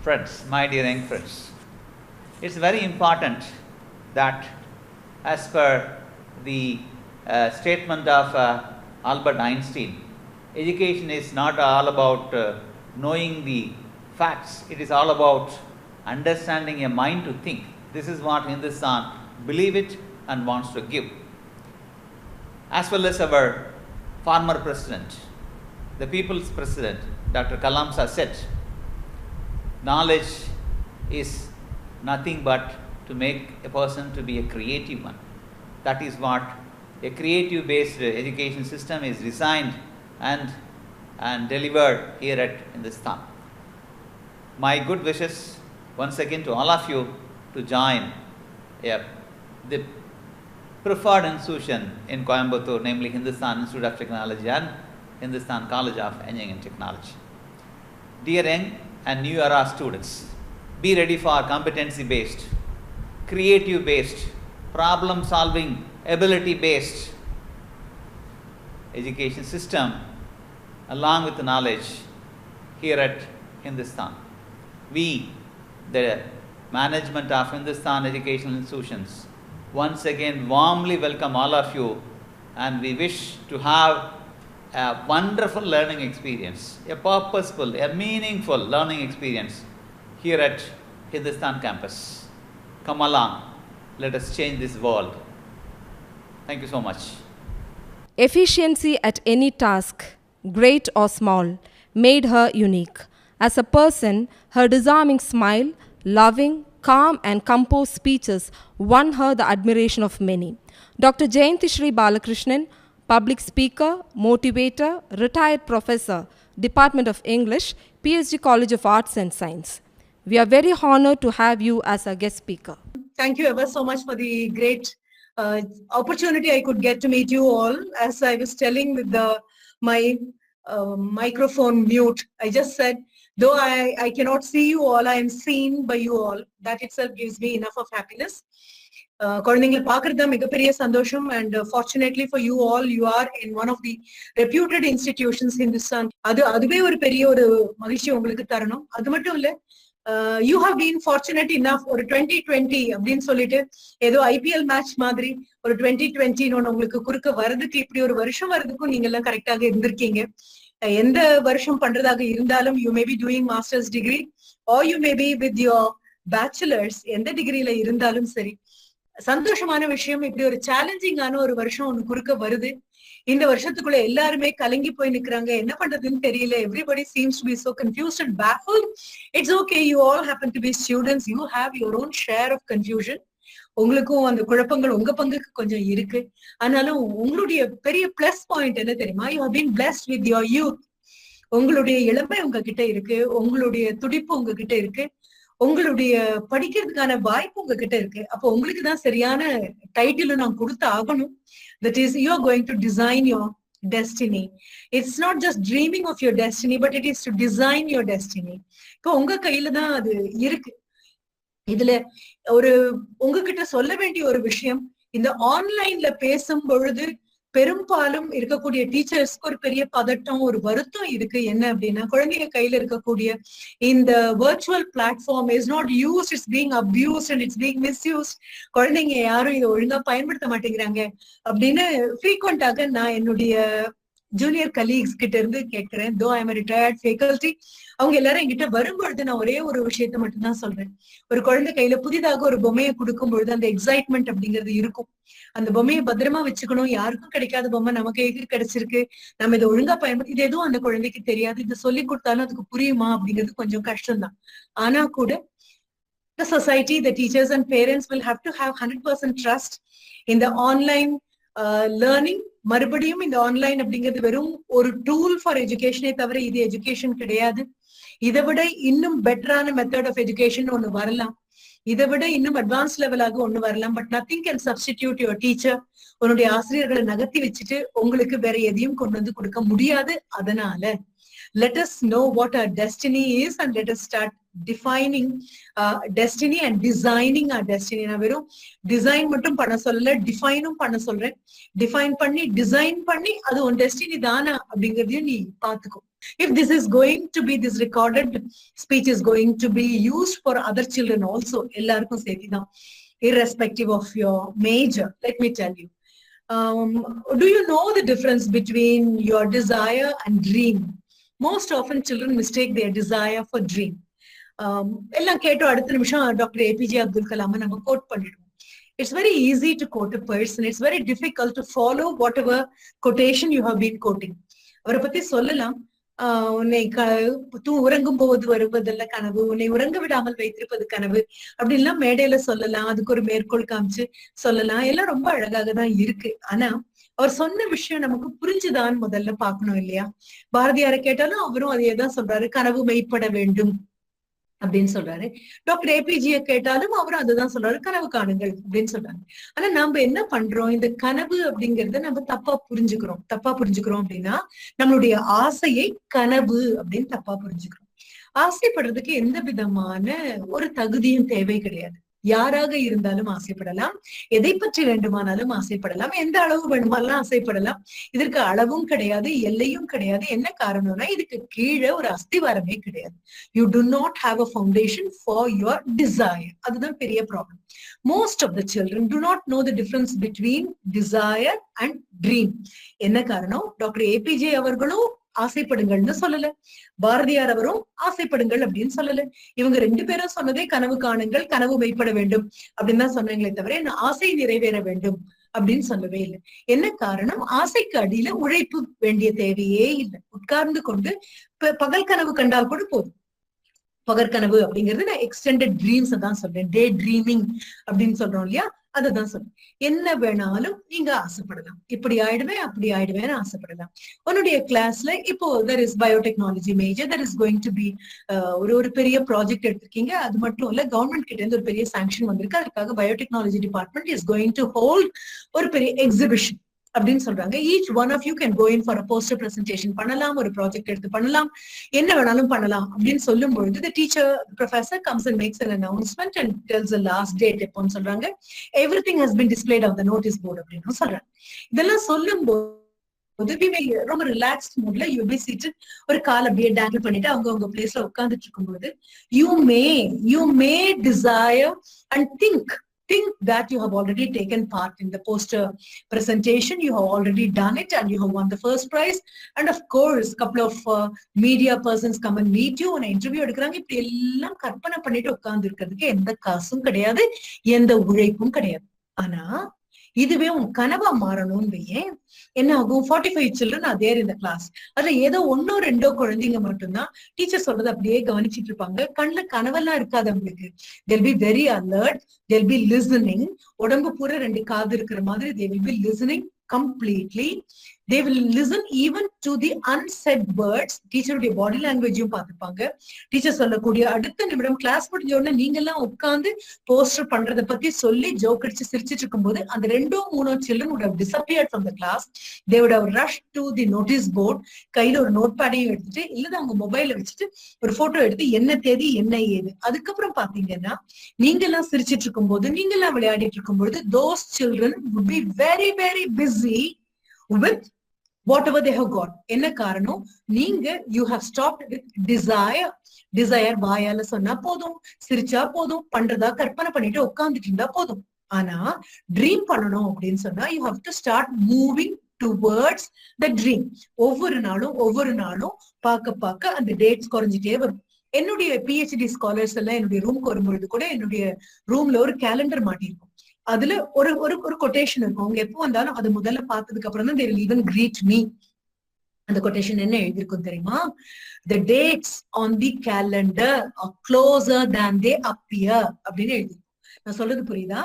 Friends, my dear young friends, it's very important that as per the statement of Albert Einstein, education is not all about knowing the facts, it is all about understanding a mind to think. This is what Hindustan believe it and wants to give. As well as our former president, the people's president, Dr. Kalam Sir said, knowledge is nothing but to make a person to be a creative one. That is what a creative based education system is designed and delivered here at Hindustan. My good wishes once again to all of you to join the preferred institution in Coimbatore, namely Hindustan Institute of Technology and Hindustan College of Engineering and Technology. Dear young and new era students, be ready for competency based, creative based, problem solving ability based education system along with the knowledge here at Hindustan. We, the management of Hindustan educational institutions, once again warmly welcome all of you, and we wish to have a wonderful learning experience, a purposeful, a meaningful learning experience here at Hindustan campus. Come along, let us change this world. Thank you so much. Efficiency at any task, great or small, made her unique. As a person, her disarming smile, loving, calm and composed speeches won her the admiration of many. Dr. Jayanti Shri Balakrishnan, public speaker, motivator, retired professor, Department of English, PhD College of Arts and Science. We are very honored to have you as a guest speaker. Thank you ever so much for the great opportunity I could get to meet you all. As I was telling with my microphone mute, I just said, though I cannot see you all, I am seen by you all. That itself gives me enough of happiness. குழந்தைங்களை பார்க்கறது தான் மிகப்பெரிய சந்தோஷம். And fortunately for you all, you are in one of the reputed institutions in Hindustan. அதுவே ஒரு பெரிய ஒரு மகிழ்ச்சி உங்களுக்கு தரணும். அது மட்டும் இல்ல, you have been fortunate enough ஒரு 2020 அப்படின்னு சொல்லிட்டு ஏதோ IPL மேட்ச் மாதிரி ஒரு 2020 உங்களுக்கு குறுக்க வரதுக்கு, இப்படி ஒரு வருஷம் வரதுக்கும் நீங்க எல்லாம் கரெக்டாக இருந்திருக்கீங்க. எந்த வருஷம் பண்றதாக இருந்தாலும், you may be doing master's degree or you may be with your bachelor's, எந்த டிகிரியில இருந்தாலும் சரி, சந்தோஷமான விஷயம் இப்படி ஒரு சேலஞ்சிங்கான ஒரு வருஷம் ஒண்ணு குறுக்க வருது. இந்த வருஷத்துக்குள்ள எல்லாருமே கலங்கி போய் நிக்கிறாங்க, என்ன பண்றதுன்னு தெரியல. Everybody seems to be so confused and baffled. It's okay, you all happen to be students, you have your own share of confusion. உங்களுக்கும் அந்த குழப்பங்கள் உங்க பங்குக்கு கொஞ்சம் இருக்கு. ஆனாலும் உங்களுடைய பெரிய பிளஸ் பாயிண்ட் என்ன தெரியுமா? You have been blessed with your youth. உங்களுடைய இளமை உங்ககிட்ட இருக்கு, உங்களுடைய துடிப்பு உங்ககிட்ட இருக்கு, உங்களுடைய படிக்கிறதுக்கான வாய்ப்பு உங்ககிட்ட இருக்கு. அப்போ உங்களுக்கு தான் சரியான டைட்டில் நான் கொடுத்து ஆகணும். That is, you are going to design your destiny. It's not just dreaming of your destiny, but it is to design your destiny. இப்போ உங்க கையில தான் அது இருக்கு. இதுல ஒரு உங்ககிட்ட சொல்ல வேண்டிய ஒரு விஷயம், இந்த ஆன்லைன்ல பேசும் பொழுது பெரும்பாலும் இருக்கக்கூடிய டீச்சர்ஸ்க்கு ஒரு பெரிய பதட்டம், ஒரு வருத்தம் இருக்கு. என்ன அப்படின்னா, குழந்தைங்க கையில இருக்கக்கூடிய இந்த virtual platform is not used, it's being abused and it's being misused. குழந்தைங்க யாரும் இதை ஒழுங்கா பயன்படுத்த மாட்டேங்கிறாங்க அப்படின்னு ஃப்ரீக்வெண்டாக நான் என்னுடைய ஜூனியர் கலீக்ஸ் கிட்ட இருந்து கேட்கிறேன். தோ ஐ எம் ரிட்டையர்ட் ஃபேக்கல்டி, அவங்க எல்லாரும் என்கிட்ட வரும்பொழுது நான் ஒரே ஒரு விஷயத்த மட்டும் தான் சொல்றேன். ஒரு குழந்தை கையில புதிதாக ஒரு பொம்மையை கொடுக்கும் பொழுது அந்த எக்ஸைட்மெண்ட் அப்படிங்கிறது இருக்கும். அந்த பொம்மையை பத்திரமா வச்சுக்கணும். யாருக்கும் கிடைக்காத பொம்மை நமக்கு கிடைச்சிருக்கு, நம்ம இதை ஒழுங்கா பயன்படுத்தி, இது எதுவும் அந்த குழந்தைக்கு தெரியாது. இதை சொல்லி கொடுத்தாலும் அதுக்கு புரியுமா அப்படிங்கிறது கொஞ்சம் கஷ்டம்தான். ஆனா கூட the society, the teachers and parents will have to have 100% trust in the online learning. மறுபடியும் இந்த ஆன்லைன் அப்படிங்கிறது வெறும் ஒரு டூல் ஃபார் எஜுகேஷனே தவிர இது எஜுகேஷன் கிடையாது. இதை விட இன்னும் பெட்டரான மெத்தட் ஆஃப் எஜுகேஷன் ஒண்ணு வரலாம், இதை விட இன்னும் அட்வான்ஸ் லெவலாக ஒண்ணு வரலாம். But nothing can substitute your teacher. உன்னுடைய ஆசிரியர்களை நகர்த்தி வச்சுட்டு உங்களுக்கு வேற எதையும் கொண்டு வந்து கொடுக்க முடியாது. அதனால let us know what our destiny is and let us start defining destiny and designing our destiny. நான் வெறும் டிசைன் மட்டும் பண்ண சொல்லல, டிஃபைனும் பண்ண சொல்றேன். டிஃபைன் பண்ணி டிசைன் பண்ணி அது உன் டெஸ்டினி தானா அப்படிங்கறதையும் நீ பாத்துக்கோ. If this is going to be, this recorded speech is going to be used for other children also, எல்லாருக்கும் சேர்த்துதான், irrespective of your major. Let me tell you, do you know the difference between your desire and dream? Most often children mistake their desire for dream. எல்லாம் கேட்டோம், அடுத்த நிமிஷம் doctor APJ Abdul கலாம நம்ம code பண்ணிடுவோம். It's very easy to quote a person. It's very difficult to follow whatever quotation you have been quoting. அவரை பத்தி சொல்லலாம், உன்னை உறங்கும் போது வருவதல்ல கனவு, உன்னை உறங்க விடாமல் வைத்திருப்பது கனவு அப்படின்லாம் மேடையில சொல்லலாம். அதுக்கு ஒரு மேற்கோள் காமிச்சு சொல்லலாம். எல்லாம் ரொம்ப அழகாக தான் இருக்கு. ஆனா அவர் சொன்ன விஷயம் நமக்கு புரிஞ்சுதான் முதல்ல பாக்கணும் இல்லையா? பாரதியாரை கேட்டாலும் அவரும் அதையேதான் சொல்றாரு, கனவு மெய்ப்பட வேண்டும் அப்படின்னு சொல்றாரு. டாக்டர் ஏபிஜியை கேட்டாலும் அவரும் அதுதான் சொல்றாரு, கனவு காணுங்கள் அப்படின்னு சொல்றாங்க. ஆனா நாம என்ன பண்றோம், இந்த கனவு அப்படிங்கறத நம்ம தப்பா புரிஞ்சுக்கிறோம் அப்படின்னா நம்மளுடைய ஆசையை கனவு அப்படின்னு தப்பா புரிஞ்சுக்கிறோம். ஆசைப்படுறதுக்கு எந்த விதமான ஒரு தகுதியும் தேவை கிடையாது. யாராக இருந்தாலும் ஆசைப்படலாம், எதை பற்றி வேண்டுமானாலும் ஆசைப்படலாம், எந்த அளவு வேண்டுமானாலும் ஆசைப்படலாம். இதற்கு அளவும் கிடையாது, எல்லையும் கிடையாது. என்ன காரணம்னா இதுக்கு கீழே ஒரு அஸ்திவாரமே கிடையாது. You do not have a foundation for your desire. அதுதான் பெரிய problem. Most of the children do not know the difference between desire and dream. என்ன காரணம், டாக்டர் ஏபிஜே அவர்களும் ஆசைப்படுங்கள்னு சொல்லல, பாரதியார் அவரும் ஆசைப்படுங்கள் அப்படின்னு சொல்லல. இவங்க ரெண்டு பேரும் சொன்னதே கனவு காணுங்கள், கனவு மெய்ப்பட வேண்டும் அப்படின்னு தான் சொன்னாங்களே தவிர ஆசை நிறைவேற வேண்டும் அப்படின்னு சொல்லவே இல்லை. என்ன காரணம், ஆசைக்கு அடியில உழைப்பு வேண்டிய தேவையே இல்லை. உட்கார்ந்து கொண்டு பகல் கனவு கண்டால் கூட போதும். பகற்கனவு அப்படிங்கிறது நான் எக்ஸ்டெண்டட் ட்ரீம்ஸ் தான் சொல்றேன், டே ட்ரீமிங் அப்படின்னு சொல்றோம் இல்லையா, அததான் சொல்றேன். என்ன வேணாலும் நீங்க ஆசைப்படலாம், இப்படி ஆயிடுவேன் அப்படி ஆயிடுவேன்னு ஆசைப்படலாம். உன்னுடைய கிளாஸ்ல இப்போ there is biotechnology major, there is going to be ஒரு பெரிய ப்ராஜெக்ட் எடுத்திருக்கீங்க. அது மட்டும் இல்ல, கவர்மெண்ட் கிட்ட இருந்து ஒரு பெரிய சாங்ஷன் வந்திருக்கு. அதுக்காக biotechnology department is going to hold ஒரு பெரிய எக்ஸிபிஷன் அப்படின்னு சொல்றாங்க. Each one of you can go in for a poster presentation பண்ணலாம், ஒரு ப்ராஜெக்ட் எடுத்து பண்ணலாம், என்ன வேணாலும் பண்ணலாம் அப்படின்னு சொல்லும் பொழுது the teacher, the professor comes and makes an announcement and tells the last date எப்போன்னு சொல்றாங்க. everything has been displayed on the notice board அப்படின்னு சொல்றாங்க. இதெல்லாம் சொல்லும் போது ரொம்ப ரிலாக்ஸ்ட் மூட்ல யூ பி சீட்டட், ஒரு கால் அப்படியே டேங்கிள் பண்ணிட்டு அவங்க பிளேஸ்ல உட்கார்ந்துட்டு இருக்கும்போது you may desire and think that you have already taken part in the poster presentation, you have already done it and you have won the first prize, and of course couple of media persons come and meet you, and interview எடுக்கறாங்க. இப்படி எல்லாம் கற்பனை பண்ணிட்டு உட்கார்ந்து இருக்கிறதுக்கு எந்த காசும் கிடையாது, எந்த உழைப்பும் கிடையாது. ஆனா இதுவே உன் கனவா மாறணும்னு என்ன ஆகும், 45 children are there in the class. அதுல ஏதோ ஒன்னோ ரெண்டோ குழந்தைங்க மட்டும்தான் டீச்சர் சொல்றது அப்படியே கவனிச்சிட்டு இருப்பாங்க. கண்ணுல கனவெல்லாம் இருக்காது அவங்களுக்கு. they'll be very alert, they'll be listening. உடம்பு பூரா ரெண்டு காது இருக்கிற மாதிரி they will be listening completely. They will listen even to the unsaid words. டீச்சருடைய பாடி லாங்குவேஜையும் பார்த்துப்பாங்க. டீச்சர் சொல்லக்கூடிய அடுத்த நிமிடம் கிளாஸ் முடிஞ்ச உடனே நீங்க எல்லாம் உட்கார்ந்து போஸ்டர் பண்றதை பத்தி சொல்லி ஜோக் அடிச்சு சிரிச்சிட்டு இருக்கும்போது அந்த 2-3 children would have disappeared from the class. They would have rushed to the notice board. கையில ஒரு நோட் பேடையும் எடுத்துட்டு இல்ல அவங்க மொபைல வச்சுட்டு ஒரு போட்டோ எடுத்து என்ன தேதி என்ன ஏது. அதுக்கப்புறம் பாத்தீங்கன்னா நீங்க எல்லாம் சிரிச்சிட்டு இருக்கும்போது, நீங்க எல்லாம் விளையாடிட்டு இருக்கும்போது those children would be very very busy with whatever they have got. என்ன காரணம், நீங்க you have stopped with desire. வாயால சொன்னா போதும், சிரிச்சா போதும், பண்றதா கற்பனை பண்ணிட்டு உட்கார்ந்துட்டு இருந்தா போதும். ஆனா ட்ரீம் பண்ணணும் அப்படின்னு சொன்னா you have to start moving towards the dream. ஒவ்வொரு நாளும் பார்க்க அந்த டேட்ஸ் குறைஞ்சிட்டே வரும். என்னுடைய பிஹெச்டி ஸ்காலர்ஸ் எல்லாம் என்னுடைய ரூம்க்கு வரும்பொழுது கூட என்னுடைய ரூம்ல ஒரு கேலண்டர் மாட்டிருக்கும். அதுல ஒரு ஒரு கொட்டேஷன் இருக்கும். அவங்க எப்போ வந்தாலும் அது முதல்ல பார்த்ததுக்கு அப்புறம் தான் they will even greet me. அந்த கொட்டேஷன் என்ன எழுதிருக்கும் தெரியுமா? The dates on the calendar are closer than they appear அப்படின்னு எழுதிருக்கும். நான் சொல்றது புரியுதா?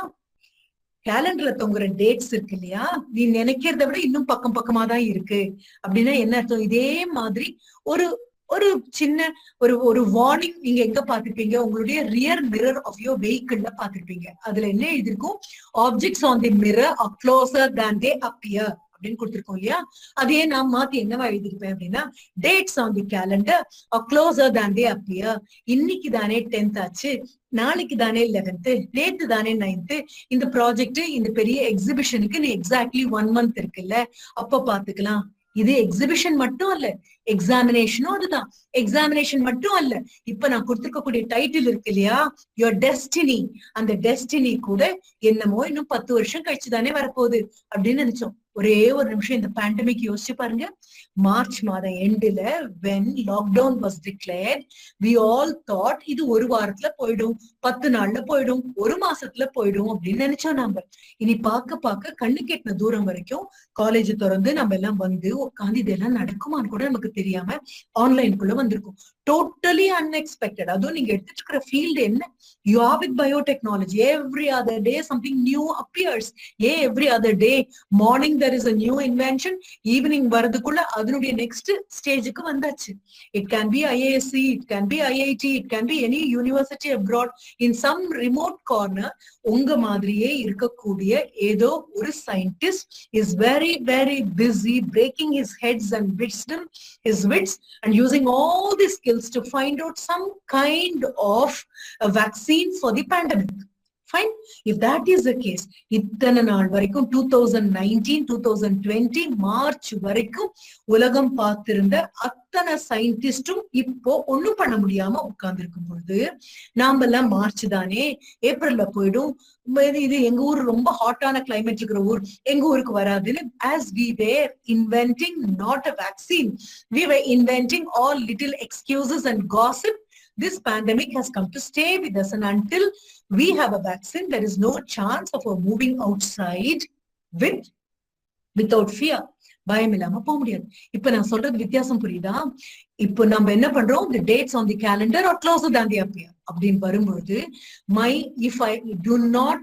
கேலண்டர்ல தொங்குற டேட்ஸ் இருக்கு இல்லையா, நீ நினைக்கிறத விட இன்னும் பக்கம் பக்கமா தான் இருக்கு அப்படின்னா என்ன அர்த்தம்? இதே மாதிரி ஒரு ஒரு சின்ன ஒரு வார்னிங் நீங்க எங்க பாத்துருப்பீங்க? உங்களுடைய ரியர் மிரர் ஆஃப் யோர் வெஹிக்கிள்ல பாத்துருப்பீங்க. அதுல என்ன எழுதிருக்கும்? Objects on the mirror are closer than they appear அப்படின்னு கொடுத்திருக்கோம் இல்லையா? அதையே நான் மாத்தி என்னவா எழுதிருப்பேன் அப்படின்னா, dates on the calendar are closer than they appear. இன்னைக்கு தானே 10th ஆச்சு, நாளைக்கு தானே 11th, நேத்து தானே 9th. இந்த ப்ராஜெக்ட், இந்த பெரிய எக்ஸிபிஷனுக்கு நீ எக்ஸாக்ட்லி 1 month இருக்குல்ல, அப்ப பாத்துக்கலாம். இது எக்ஸிபிஷன் மட்டும் அல்ல, எக்ஸாமினேஷனும் அதுதான். எக்ஸாமினேஷன் மட்டும் அல்ல, இப்ப நான் கொடுத்திருக்கக்கூடிய டைட்டில் இருக்கு இல்லையா, யுவர் டெஸ்டினி. அந்த டெஸ்டினி கூட என்னமோ இன்னும் 10 வருஷம் கழிச்சு தானே வரப்போகுது அப்படின்னு நினைச்சோம். ஒரே ஒரு நிமிஷம் இந்த பேண்டமிக் யோசிச்சு பாருங்க. மார்ச் மாதம் எண்டுல when lockdown was declared, we all thought இது ஒரு வாரத்துல போயிடும், 10 நாள்ல போயிடும், ஒரு மாசத்துல போயிடும் அப்படின்னு நினைச்சோம். நாம இனி பார்க்க கண்ணு கெட்டின தூரம் வரைக்கும் காலேஜ் திறந்து நம்ம எல்லாம் வந்து உட்காந்து இதெல்லாம் நடக்குமான்னு கூட நமக்கு தெரியாம ஆன்லைனுக்குள்ள வந்திருக்கும். Totally unexpected. அதுவும் நீங்க எடுத்துட்டு இருக்கிற ஃபீல்டு என்ன? You are with biotechnology. Every other day something new appears. Every other day morning there is a new invention, evening வரதுக்குள்ள அதனுடைய நெக்ஸ்ட் ஸ்டேஜுக்கு வந்தாச்சு. It can be IISc, it can be IIT, it can be any university abroad, in some remote corner. உங்க மாதிரியே இருக்கக்கூடிய ஏதோ ஒரு scientist is very very busy breaking his heads and wisdom, his wits, and using all the skills to find out some kind of a vaccine for the pandemic. Fine. If that is the case, இத்தனை நாள் வரைக்கும் 2019, 2020 March வரைக்கும் உலகம் பார்த்திருந்த அத்தனை சயின்டிஸ்டும் இப்போ ஒண்ணும் பண்ண முடியாம உட்கார்ந்து இருக்கும் பொழுது, நாம எல்லாம் மார்ச் தானே, ஏப்ரல்ல போயிடும், இது எங்க ஊர் ரொம்ப ஹாட்டான கிளைமேட் இருக்கிற ஊர், எங்க ஊருக்கு வராதுன்னு, as we were inventing not a vaccine, we were inventing all little excuses and gossip. This pandemic has come to stay with us, and until we have a vaccine, there is no chance of moving outside without fear. பயம் இல்லாம போக முடியாது. இப்ப நான் சொல்றது வித்தியாசம் புரியுதா? இப்ப நம்ம என்ன பண்றோம்? the dates on the calendar are closer than they appear அப்படின்னு வரும்பொழுது, if I do not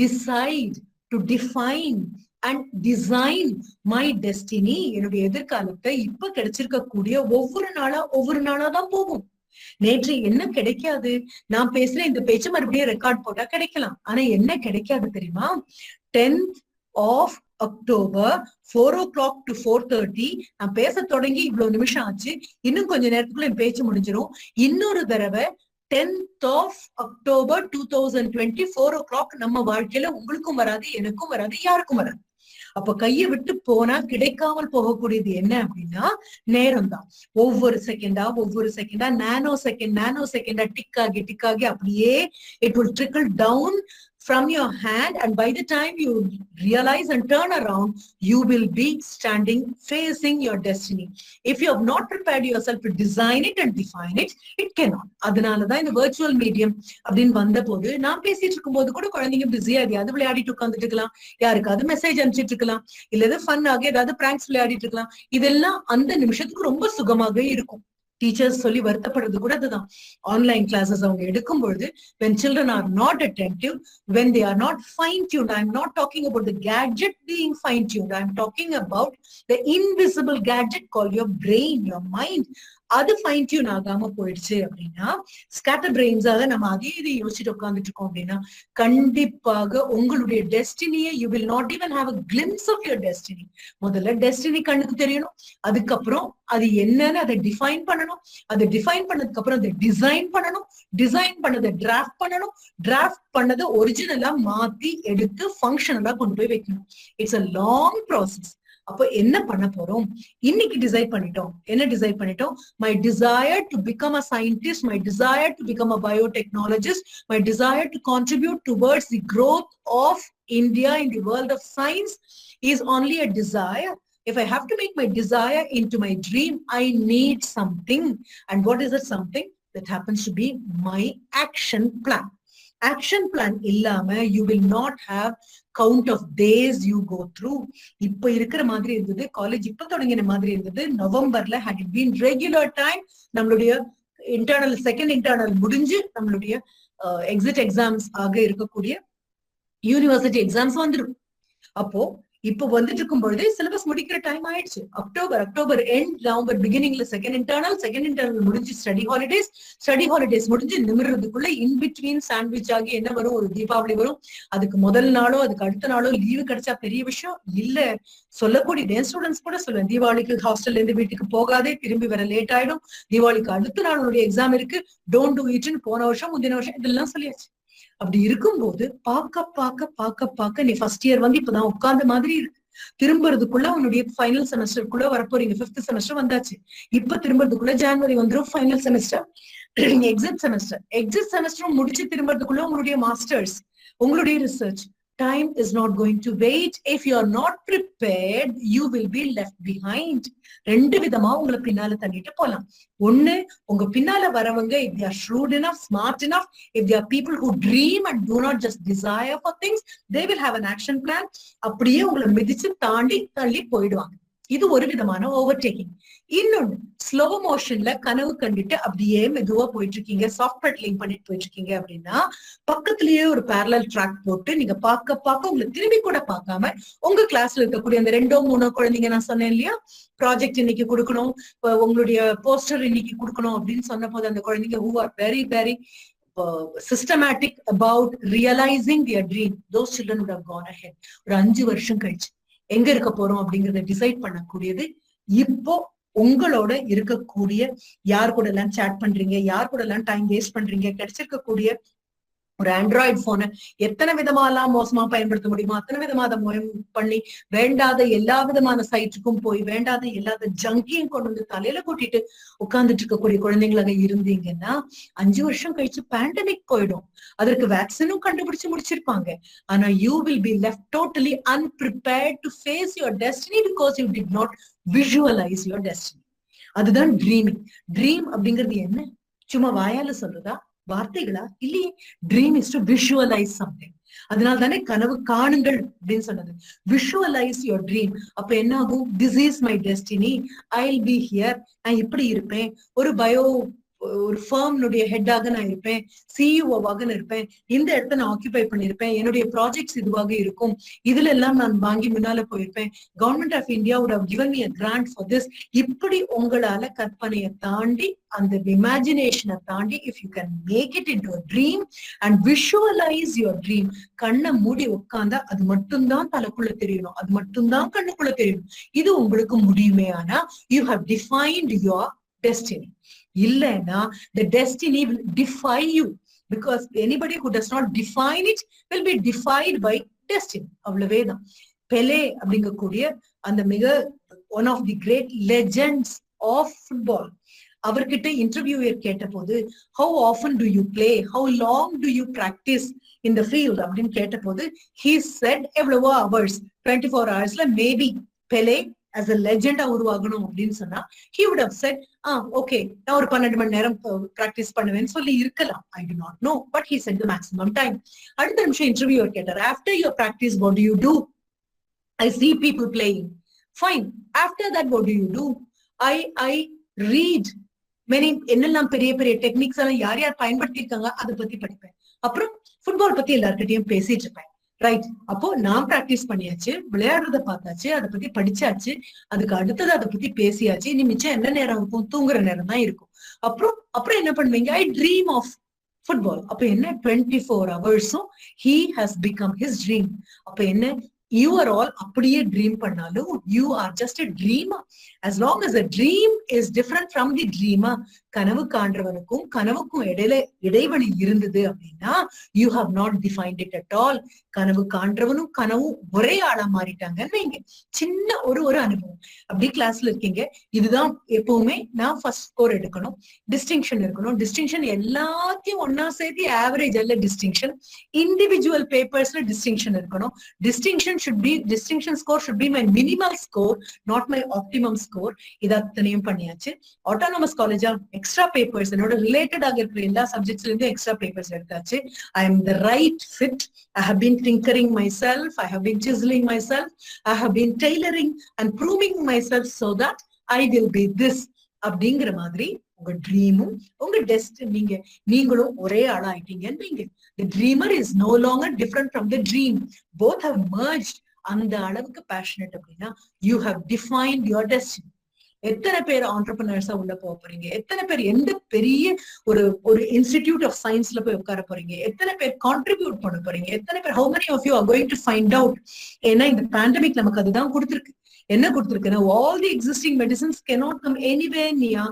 decide to define and design my destiny, என்னுடைய எதிர்காலத்தை இப்ப கிடைச்சிருக்கக்கூடிய ஒவ்வொரு நாளா தான் போகும். நேற்று என்ன கிடைக்காது? நான் பேசுற இந்த பேச்சு மறுபடியும் ரெக்கார்ட் போட்டா கிடைக்கலாம். ஆனா என்ன கிடைக்காது தெரியுமா? 10th of October 4 o'clock to 4:30 நான் பேச தொடங்கி இவ்வளவு நிமிஷம் ஆச்சு, இன்னும் கொஞ்ச நேரத்துக்குள்ள என் பேச்சு முடிஞ்சிடும். இன்னொரு தடவை 10th of October 2020 4 o'clock நம்ம வாழ்க்கையில உங்களுக்கும் வராது, எனக்கும் வராது, யாருக்கும் வராது. அப்ப கையை விட்டு போனா கிடைக்காமல் போகக்கூடியது என்ன அப்படின்னா நேரம் தான். ஒவ்வொரு செகண்டா நானோ செகண்டா டிக் ஆகி அப்படியே it will trickle down from your hand, and by the time you realize and turn around, you will be standing facing your destiny. If you have not prepared yourself to design it and define it, it cannot. அதனாலதான் இந்த virtual medium அப்படின்னு வந்த போது, நான் பேசிட்டு இருக்கும் போது கூட குழந்தைங்க பிஸியா எதையாவது விளையாடிட்டு உட்காந்துட்டு இருக்கலாம், யாருக்காவது மெசேஜ் அனுப்பிச்சிட்டு இருக்கலாம், இல்ல ஏதாவது ஃபன் ஆக ஏதாவது பிராங்க்ஸ் விளையாடிட்டு இருக்கலாம். இதெல்லாம் அந்த நிமிஷத்துக்கு ரொம்ப சுகமாக இருக்கும். டீச்சர்ஸ் சொல்லி வருத்தப்படுறது கூட அதுதான். ஆன்லைன் கிளாஸஸ் அவங்க எடுக்கும் பொழுது, when children are not attentive, when they are not fine tuned, I am not talking about the gadget being fine tuned, I am talking about the invisible gadget called your brain, your mind. அது fine tune ஆகாம போயிடுச்சு அப்படின்னா, scatter பிரெயின்ஸாக நம்ம அதே இதை யோசிச்சுட்டு உட்காந்துட்டு இருக்கோம் அப்படின்னா, கண்டிப்பாக உங்களுடைய டெஸ்டினியை you will not even have a glimpse of your destiny. முதல்ல டெஸ்டினி கண்ணுக்கு தெரியணும், அதுக்கப்புறம் அது என்னன்னு அதை டிஃபைன் பண்ணணும், அதை டிஃபைன் பண்ணதுக்கு அப்புறம் அதை டிசைன் பண்ணணும், டிசைன் பண்ணதை டிராஃப்ட் பண்ணணும், டிராஃப்ட் பண்ணதை ஒரிஜினலா மாத்தி எடுத்து ஃபங்க்ஷனலா கொண்டு போய் வைக்கணும். It's a long process. அப்ப என்ன பண்ண போறோம்? இன்னைக்கு டிசைட் பண்ணிட்டோம். என்ன டிசைட் பண்ணிட்டோம்? my desire to become a scientist, my desire to become a biotechnologist, my desire to contribute towards the growth of India in the world of science is only a desire. If I have to make my desire into my dream, I need something. And what is that something? That happens to be my action plan. Action plan illama you will not have count of days you go through. இப்ப இருக்கிற மாதிரி இருந்தது college, இப்ப தொடங்கின மாதிரி இருந்தது. நவம்பர்ல had it been regular time, நம்மளுடைய internal second internal முடிஞ்சு நம்மளுடைய எக்ஸிட் எக்ஸாம்ஸ் ஆக இருக்கக்கூடிய யூனிவர்சிட்டி எக்ஸாம்ஸ் வந்துடும். அப்போ இப்போ வந்துட்டு இருக்கும் பொழுதே சிலபஸ் முடிக்கிற டைம் ஆயிடுச்சு. அக்டோபர் எண்ட், நவம்பர் பிகினிங்ல செகண்ட் இன்டர்னல் முடிஞ்சு ஸ்டடி ஹாலிடேஸ் முடிஞ்சு நிமிடுறதுக்குள்ள இன் பிட்வீன் சாண்ட்விச் ஆகி என்ன வரும், ஒரு தீபாவளி வரும். அதுக்கு முதல் நாளோ அதுக்கு அடுத்த நாளோ லீவு கிடைச்சா பெரிய விஷயம் இல்ல. சொல்லக்கூடிய ஸ்டூடெண்ட்ஸ் கூட சொல்லுவேன், தீபாவளிக்கு ஹாஸ்டல்ல இருந்து வீட்டுக்கு போகாதே, திரும்பி வர லேட் ஆயிடும், தீபாவளிக்கு அடுத்த நாள் உன்னுடைய எக்ஸாம் இருக்கு, டோன்ட் டூ இட்னு போன வருஷம் முந்தின வருஷம் இதெல்லாம் சொல்லியாச்சு. அப்படி இருக்கும்போது பார்க்க நீ ஃபர்ஸ்ட் இயர் வந்து இப்பதான் உட்கார்ந்த மாதிரி இருக்கு. திரும்புறதுக்குள்ள உன்னுடைய ஃபைனல் செமஸ்டருக்குள்ள வரப்போறீங்க. 5th செமஸ்டர் வந்தாச்சு. இப்ப திரும்புறதுக்குள்ள ஜனவரி வந்துடும் ஃபைனல் செமஸ்டர், எக்ஸிட் செமஸ்டரும் முடிச்சு திரும்புறதுக்குள்ள உங்களுடைய மாஸ்டர்ஸ், உங்களுடைய research. Time is not going to wait. If you are not prepared, you will be left behind. ரெண்டு விதமா உங்களை பின்னால தள்ளிட்டு போலாம். ஒண்ணு, உங்க பின்னால வரவங்க if they are shrewd enough, smart enough, if they are people who dream and do not just desire for things, they will have an action plan. அப்படியே உங்களை மிதிச்சு தாண்டி தள்ளி போயிடுவாங்க. இது ஒரு விதமான ஓவர்டேக்கிங். இன்னொன்னு, ஸ்லோ மோஷன்ல கனவு கண்டுட்டு அப்படியே மெதுவா போயிட்டு இருக்கீங்க, சாஃப்ட் பெடலிங் பண்ணிட்டு போயிட்டு இருக்கீங்க அப்படின்னா, பக்கத்திலேயே ஒரு பேரலல் ட்ராக் போட்டு நீங்க பார்க்க உங்களை திரும்பி கூட பார்க்காம உங்க கிளாஸ்ல இருக்கக்கூடிய அந்த 2-3 குழந்தைங்க நான் சொன்னேன் இல்லையா, ப்ராஜெக்ட் இன்னைக்கு கொடுக்கணும், உங்களுடைய போஸ்டர் இன்னைக்கு கொடுக்கணும் அப்படின்னு சொன்ன போது அந்த குழந்தைங்க who are very very systematic about realizing their dream, those children would have gone ahead. ஒரு 5 வருஷம் கழிச்சு எங்க இருக்க போறோம் அப்படிங்கறத டிசைட் பண்ணக்கூடியது இப்போ உங்களோட இருக்கக்கூடிய, யார் கூட எல்லாம் சாட் பண்றீங்க, யார் கூட எல்லாம் டைம் வேஸ்ட் பண்றீங்க, கிடைச்சிருக்கக்கூடிய ஒரு ஆண்ட்ராய்டு போனை எத்தனை விதமா எல்லாம் மோசமா பயன்படுத்த முடியுமோ அத்தனை விதமா அதை பண்ணி வேண்டாத எல்லா விதமான சைட்டுக்கும் போய் வேண்டாத எல்லாத ஜங்கியும் கொண்டு வந்து தலையில கூட்டிட்டு உட்கார்ந்துட்டு இருக்கக்கூடிய குழந்தைங்களாக இருந்தீங்கன்னா 5 வருஷம் கழிச்சு பேண்டமிக் போயிடும். அதற்கு வேக்சினும் கண்டுபிடிச்சு முடிச்சிருப்பாங்க. ஆனா you will be left totally unprepared to face your destiny because you did not visualise your destiny. அதுதான் ட்ரீமிங். ட்ரீம் அப்படிங்கிறது என்ன? சும்மா வாயால சொல்றதா, வார்த்தைகளா? இல்லையே. Dream is to visualise something. அதனால தானே கனவு காணுங்கள் அப்படின்னு சொன்னது. Visualise your dream. அப்ப என்ன ஆகும்? This is my destiny, I will be here. நான் இப்படி இருப்பேன், ஒரு ஃபர்ம்னுடைய ஹெட்டாக நான் இருப்பேன், சிஇஓவாக நான் இருப்பேன், இந்த இடத்த நான் ஆக்கியூபை பண்ணிருப்பேன், என்னுடைய ப்ராஜெக்ட்ஸ் இதுவாக இருக்கும், இதுல எல்லாம் நான் வாங்கி முன்னால போயிருப்பேன், government of India would have given me a grant for this. இப்படி உங்களால கற்பனையை தாண்டி, அந்த இமேஜினேஷனை தாண்டி, if you can make it into a dream and visualize your dream, கண்ணை மூடி உட்கார்ந்தா அது மட்டும்தான் தலைக்குள்ள தெரியணும், அது மட்டும்தான் கண்ணுக்குள்ள தெரியணும். இது உங்களுக்கு முடியுமே. ஆனா you have defined your destiny. இல்லைன்னா the destiny will defy you, because anybody who does not define it will be defied by destiny. அவ்வளவேதான். பெலே அப்படிங்கக்கூடிய அந்த மிக one of the great legends of football, அவர்கிட்ட இன்டர்வியூயர் கேட்ட போது how often do you play, how long do you practice in the field அப்படின்னு கேட்ட போது he said எவ்வளவோ hours, 24 hoursல maybe பெலே as a legend உருவாகணும் அப்படின்னு சொன்னா he would have said okay நான் ஒரு 12 மணி நேரம் பிராக்டிஸ் பண்ணுவேன்னு சொல்லி இருக்கலாம். I do not know, but he said the maximum time. அடுத்த நிமிஷம் இன்டர்வியூவர் கேட்டார், after your practice what do you do? I see people playing. Fine. After that what do you do? I read many என்னெல்லாம் பெரிய பெரிய techniques எல்லாம் யார் பயன்படுத்தி இருக்காங்க அதை பத்தி படிப்பேன். அப்புறம் ஃபுட்பால் பத்தி எல்லார்கிட்டையும் பேசிட்டு இருப்பேன். ரைட். அப்போ நான் பிராக்டிஸ் பண்ணியாச்சு, விளையாடுறத பார்த்தாச்சு, அதை பத்தி படிச்சாச்சு, அதுக்கு அடுத்தது அதை பத்தி பேசியாச்சு. இனி மிச்சம் என்ன நேரம் இருக்கும்? தூங்குற நேரம் தான் இருக்கும். அப்புறம் என்ன பண்ணுவீங்க? I dream of football. அப்ப என்ன? 24 ஹவர்ஸும் he has become his dream. அப்ப என்ன? you are all அப்படியே ட்ரீம் பண்ணாலும் you are just a dreamer. As long as a dream is different from the dreamer, கனவு காண்றவனுக்கும் கனவுக்கும் இடைவெளி இருந்தது அப்படின்னா you have not defined it at all. கனவு காண்றவனும் கனவும் ஒரே ஆளா மாறிட்டாங்கன்னு வைங்க. சின்ன ஒரு அனுபவம். அப்படி கிளாஸ்ல இருக்கீங்க, இதுதான் எப்பவுமே நான் ஃபர்ஸ்ட் ஸ்கோர் எடுக்கணும், டிஸ்டிங்ஷன் இருக்கணும், டிஸ்டிங்ஷன் எல்லாத்தையும் ஒன்னா சேர்த்து ஆவரேஜ் அல்ல டிஸ்டிங்ஷன், இண்டிவிஜுவல் பேப்பர்ஸ்ல டிஸ்டிங்ஷன் இருக்கணும், distinction distinction score should be my minimal score, not my optimum score. இதாத்தனையும் பண்ணியாச்சு. autonomous college extra papers என்னோட ரிலேட்டட் ஆக இருக்கிற எல்லா சப்ஜெக்ட்ஸ்ல இருந்து எக்ஸ்ட்ரா பேப்பர்ஸ் எடுத்தாச்சு. I am the right fit. I have been tinkering myself, I have been chiseling myself, I have been tailoring and proving myself so that I will be this. அப்படிங்கிற மாதிரி உங்க ட்ரீமும் உங்க நீங்களும் ஒரே ஆளா ஆயிட்டீங்க. The dreamer is no longer different from the dream. Both have merged. அந்த அளவுக்கு பேஷனேட் அப்படின்னா you have defined your destiny. எத்தனை பேர் ஆண்டர்பிரினர்ஸா உள்ள போக போறீங்க? எத்தனை பேர் எந்த பெரிய ஒரு இன்ஸ்டிடியூட் ஆஃப் சயின்ஸ்ல போய் உட்கார போறீங்க? எத்தனை பேர் கான்ட்ரிபியூட் பண்ண போறீங்க? எத்தனை பேர் how many of you are going to find out? ஏன்னா இந்த பேண்டமிக் நமக்கு அதுதான் கொடுத்துருக்கு. என்ன கொடுத்துருக்குன்னா all the existing medicines cannot come anywhere near,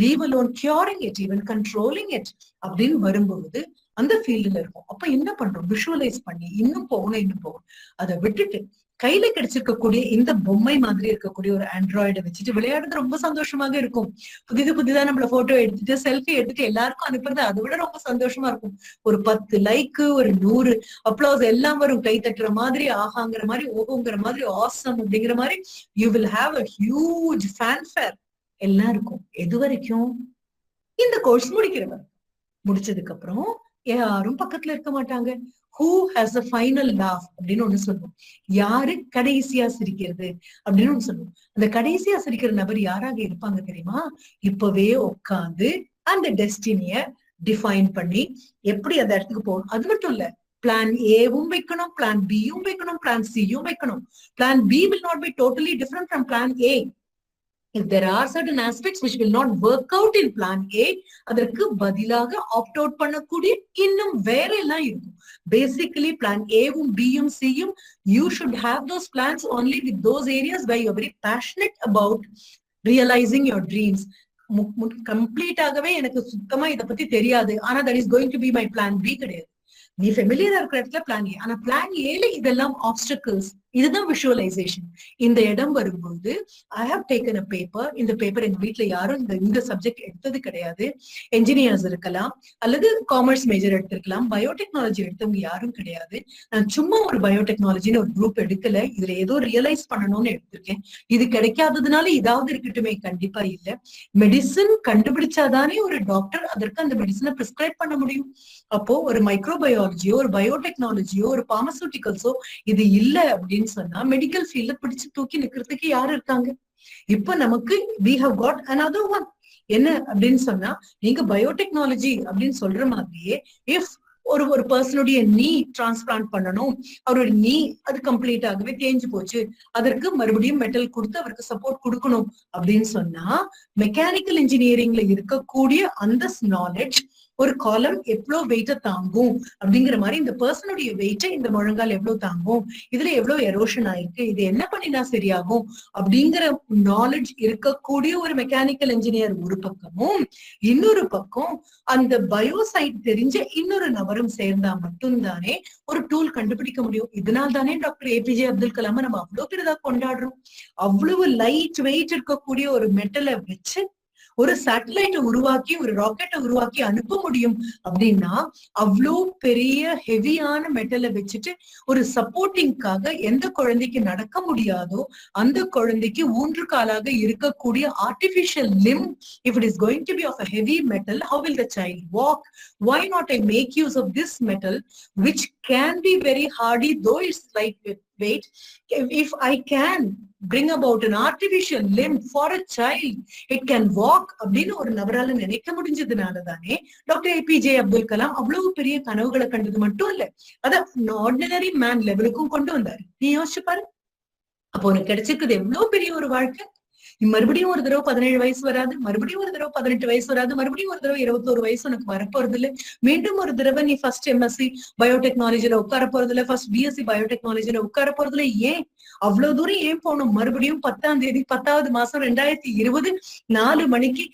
leave alone curing it, even controlling it அப்படின்னு வரும்போது அந்த ஃபீல்டுல இருக்கும். அப்ப என்ன பண்றோம்? விஷுவலைஸ் பண்ணி இன்னும் போகணும். அதை விட்டுட்டு கையில கிடைச்சிருக்கக்கூடிய இந்த பொம்மை மாதிரி இருக்கக்கூடிய ஒரு ஆண்ட்ராய்டை வச்சுட்டு விளையாடுறது ரொம்ப சந்தோஷமாக இருக்கும். புதிதா நம்மள போட்டோ எடுத்துட்டு செல்ஃபி எடுத்துட்டு எல்லாருக்கும் அனுப்புறது அதை விட ரொம்ப சந்தோஷமா இருக்கும். ஒரு 10 லைக்கு, ஒரு 100 அப்ளோஸ் எல்லாம் வரும். கை தட்டுற மாதிரி, ஆகாங்கிற மாதிரி, ஓகோங்கிற மாதிரி, ஆசம் அப்படிங்கிற மாதிரி you will have a huge fanfare எல்லாம் இருக்கும். எது வரைக்கும்? இந்த கோர்ஸ் முடிக்கிறவன். முடிச்சதுக்கு அப்புறம் யாரும் பக்கத்துல இருக்க மாட்டாங்க. Who has the final laugh அப்படின்னு ஒண்ணு சொல்லுவோம். யாரு கடைசியா சிரிக்கிறது அப்படின்னு ஒண்ணு சொல்லுவோம். அந்த கடைசியா சிரிக்கிற நபர் யாராக இருப்பாங்க தெரியுமா? இப்பவே உட்காந்து அந்த டெஸ்டினிய டிஃபைன் பண்ணி எப்படி அந்த இடத்துக்கு போகணும். அது மட்டும் இல்ல, பிளான் ஏவும் வைக்கணும், பிளான் பியும் வைக்கணும், பிளான் சியும் வைக்கணும். Plan B will not be totally different from plan A. If there are certain aspects which will not work out in plan A, அதற்கு பதிலாக ஆப்ட் அவுட் பண்ணக்கூடிய இன்னும் வேற எல்லாம் இருக்கும். Basically plan A-வும் B-யும் C-யும் you should have those plans only with those areas where you are very passionate about realizing your dreams. Complete ஆகவே எனக்கு சுத்தமா இதை பத்தி தெரியாது, ஆனா that is going to be my plan B கிடையாது. நீ ஃபெமிலியரா இருக்கிற இடத்துல பிளான் ஏ. ஆனா பிளான் ஏல இதெல்லாம் ஆப்ஸ்டக்கிள்ஸ். இதுதான் விஷுவலைசேஷன். இந்த இடம் வரும்போது I have taken a paper. இந்த பேப்பர் எங்க வீட்டுல யாரும் இந்த சப்ஜெக்ட் எடுத்தது கிடையாது. என்ஜினியர்ஸ் இருக்கலாம், அல்லது காமர்ஸ் மேஜர் எடுத்திருக்கலாம், பயோடெக்னாலஜி எடுத்தவங்க யாரும் கிடையாது. நான் சும்மா ஒரு பயோடெக்னாலஜின்னு ஒரு குரூப் எடுக்கல. இதுல ஏதோ ரியலைஸ் பண்ணணும்னு எடுத்திருக்கேன். இது கிடைக்காததுனால இதாவது இருக்கட்டுமே? கண்டிப்பா இல்ல. மெடிசன் கண்டுபிடிச்சாதானே ஒரு டாக்டர் அதற்கு அந்த மெடிசனை பிரிஸ்கிரைப் பண்ண முடியும். அப்போ ஒரு மைக்ரோபயாலஜியோ, ஒரு பயோடெக்னாலஜியோ, ஒரு பார்மசூட்டிக்கல்ஸோ இது இல்ல அப்படின்னு சொன்னா மெடிக்கல் ஃபீல்ட்ல பிடிச்சு தூக்கி நிக்கிறதுக்கு யாரு இருக்காங்க? இப்ப நமக்கு we have got another one. என்ன அப்படின்னு சொன்னா, நீங்க பயோடெக்னாலஜி அப்படின்னு சொல்ற மாதிரியே இஃப் ஒரு பர்சனுடைய நீ டிரான்ஸ்பிளான்ட் பண்ணணும், அவரோட நீ அது கம்ப்ளீட் ஆகவே தேஞ்சு போச்சு, அதற்கு மறுபடியும் மெட்டல் கொடுத்து அவருக்கு சப்போர்ட் கொடுக்கணும் அப்படின்னு சொன்னா, மெக்கானிக்கல் இன்ஜினியரிங்ல இருக்கக்கூடிய அந்த நாலேஜ் ஒரு காலம் எவ்வளவு வெயிட்ட தாங்கும் அப்படிங்கிற மாதிரி, இந்த பர்சனுடைய வெயிட்டை இந்த முழங்கால் எவ்வளவு தாங்கும், இதுல எவ்வளவு எரோஷன் ஆயிருக்கு, இது என்ன பண்ணினா சரியாகும் அப்படிங்கிற நாலேஜ் இருக்கக்கூடிய ஒரு மெக்கானிக்கல் இன்ஜினியர் ஒரு பக்கமும், இன்னொரு பக்கம் அந்த பயோசைட் தெரிஞ்ச இன்னொரு நபரும் சேர்ந்தா மட்டும்தானே ஒரு டூல் கண்டுபிடிக்க முடியும். இதனால தானே டாக்டர் ஏபிஜே அப்துல் கலாம நம்ம அவ்வளவு பெரிதா கொண்டாடுறோம். அவ்வளவு லைட் வெயிட் இருக்கக்கூடிய ஒரு மெட்டலை வச்சு ஒரு சேட்டலைட்டை உருவாக்கி, ஒரு ராக்கெட்டை உருவாக்கி அனுப்ப முடியும் அப்படின்னா, அவ்வளோ பெரிய ஹெவியான மெட்டலை வச்சுட்டு ஒரு சப்போர்ட்டிங்காக எந்த குழந்தைக்கு நடக்க முடியாதோ அந்த குழந்தைக்கு ஊன்று காலாக இருக்கக்கூடிய artificial limb, if it is going to be of a heavy metal, how will the child walk? Why not I make use of this metal which can be very hardy though it's lightweight? If I can bring about an artificial limb for a child, it can walk அப்படின்னு ஒரு நபரால நினைக்க முடிஞ்சதுனால தானே doctor APJ Abdul Kalam அவ்வளவு பெரிய கனவுகளை கண்டது மட்டும் இல்ல, அத ஆர்டினரி மேன் லெவலுக்கும் கொண்டு வந்தாரு. நீ யோசிச்சு பாரு. அப்போ உனக்கு கிடைச்சிருக்குது எவ்வளவு பெரிய ஒரு வாழ்க்கை. மறுபடியும் ஒரு தடவை 17 வயசு வராது, மறுபடியும் ஒரு தடவை 18 வயசு வராது, மறுபடியும் ஒரு தடவை 21 வயசு உனக்கு வரப்போறது இல்லை. மீண்டும் ஒரு தடவை நீ ஃபர்ஸ்ட் எம்எஸ்சி பயோடெக்னாலஜில உட்கார போறது இல்லை, ஃபர்ஸ்ட் பிஎஸ்சி பயோடெக்னாலஜில உட்கார போறது இல்லை. ஏன் அவ்வளவு தூரம் ஏன் போகணும்? மறுபடியும் 10ஆம் தேதி 10வது மாசம் 2020 4 மணிக்கு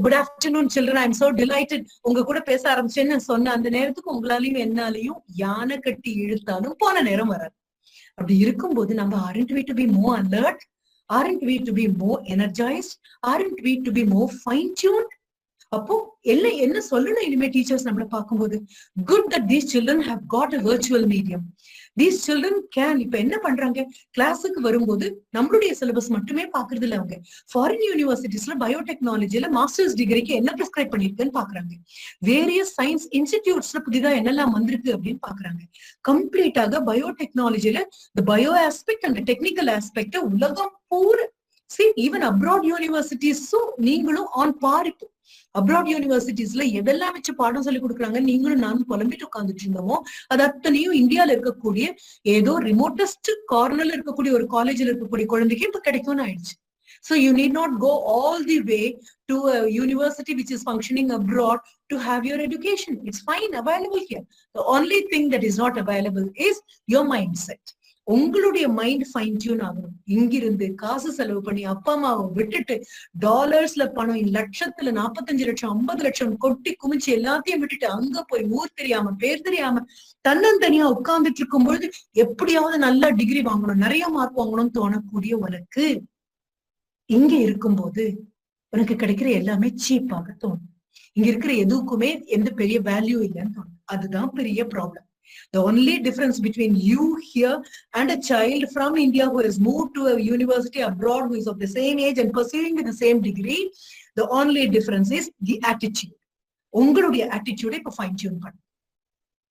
good afternoon children, I am so delighted உங்க கூட பேச ஆரம்பிச்சேன்னு சொன்ன அந்த நேரத்துக்கு உங்களாலையும் என்னாலையும் யானை கட்டி இழுத்தாலும் போன நேரம் வராது. அப்படி இருக்கும்போது நம்ம aren't we to be more alert? Aren't we to be more energized? Aren't we to be more fine-tuned? அப்போ என்ன சொல்லணும் இனிமே டீச்சர்ஸ் நம்மள பார்க்கும்போது, good that these children have got a virtual medium. These children can இப்ப என்ன பண்றாங்க, கிளாஸுக்கு வரும்போது நம்மளுடைய சிலபஸ் மட்டுமே பாக்குறது இல்ல. அவங்க ஃபாரின் யூனிவர்சிட்டிஸ்ல பயோடெக்னாலஜில மாஸ்டர்ஸ் டிகிரிக்கு என்ன பிரிஸ்கிரைப் பண்ணிருக்குன்னு பாக்குறாங்க. வேரியஸ் சயின்ஸ் இன்ஸ்டிடியூட்ஸ்ல புதிதா என்னெல்லாம் வந்திருக்கு அப்படின்னு பாக்குறாங்க. கம்ப்ளீட்டாக பயோடெக்னாலஜில the bio aspect and the technical aspect உலகம் பூரா. See, even abroad universities, so நீங்களும் on par. இப்போ அப்ராட் யூனிவர்சிட்டிஸ்ல எதெல்லாம் வச்சு பாடம் சொல்லி கொடுக்குறாங்க, நீங்களும் நானும் புலம்பிட்டு உட்காந்துட்டு இருந்தோமோ அது அத்தனையும் இந்தியால இருக்கக்கூடிய ஏதோ ரிமோட்டஸ்ட் கார்னர்ல இருக்கக்கூடிய ஒரு காலேஜ்ல இருக்கக்கூடிய குழந்தைக்கு இப்ப கிடைக்கும்னு ஆயிடுச்சு. So you need not go all the way to a university which is functioning abroad to have your education. It's fine, available here. The only thing that is not available is your mindset. உங்களுடைய mind fine tune ஆகணும். இங்கிருந்து காசு செலவு பண்ணி அப்பா அம்மாவை விட்டுட்டு டாலர்ஸ்ல பணம் லட்சத்துல 45 லட்சம் 50 லட்சம் கொட்டி குமிச்சு எல்லாத்தையும் விட்டுட்டு அங்க போய் ஊர் தெரியாம பேர் தெரியாம தன்னந்தனியா உட்கார்ந்துட்டு இருக்கும் பொழுது எப்படியாவது நல்ல டிகிரி வாங்கணும், நிறைய மார்க் வாங்கணும்னு தோணக்கூடிய உனக்கு இங்க இருக்கும்போது உனக்கு கிடைக்கிற எல்லாமே சீப்பாக தோணும். இங்க இருக்கிற எதுக்குமே எந்த பெரிய வேல்யூ இல்லைன்னு தோணும். அதுதான் பெரிய problem. The only difference between you here and a child from India who has moved to a university abroad who is of the same age and pursuing with the same degree, the only difference is the attitude. உங்களுடைய attitude இப்ப fine tune பண்ணு.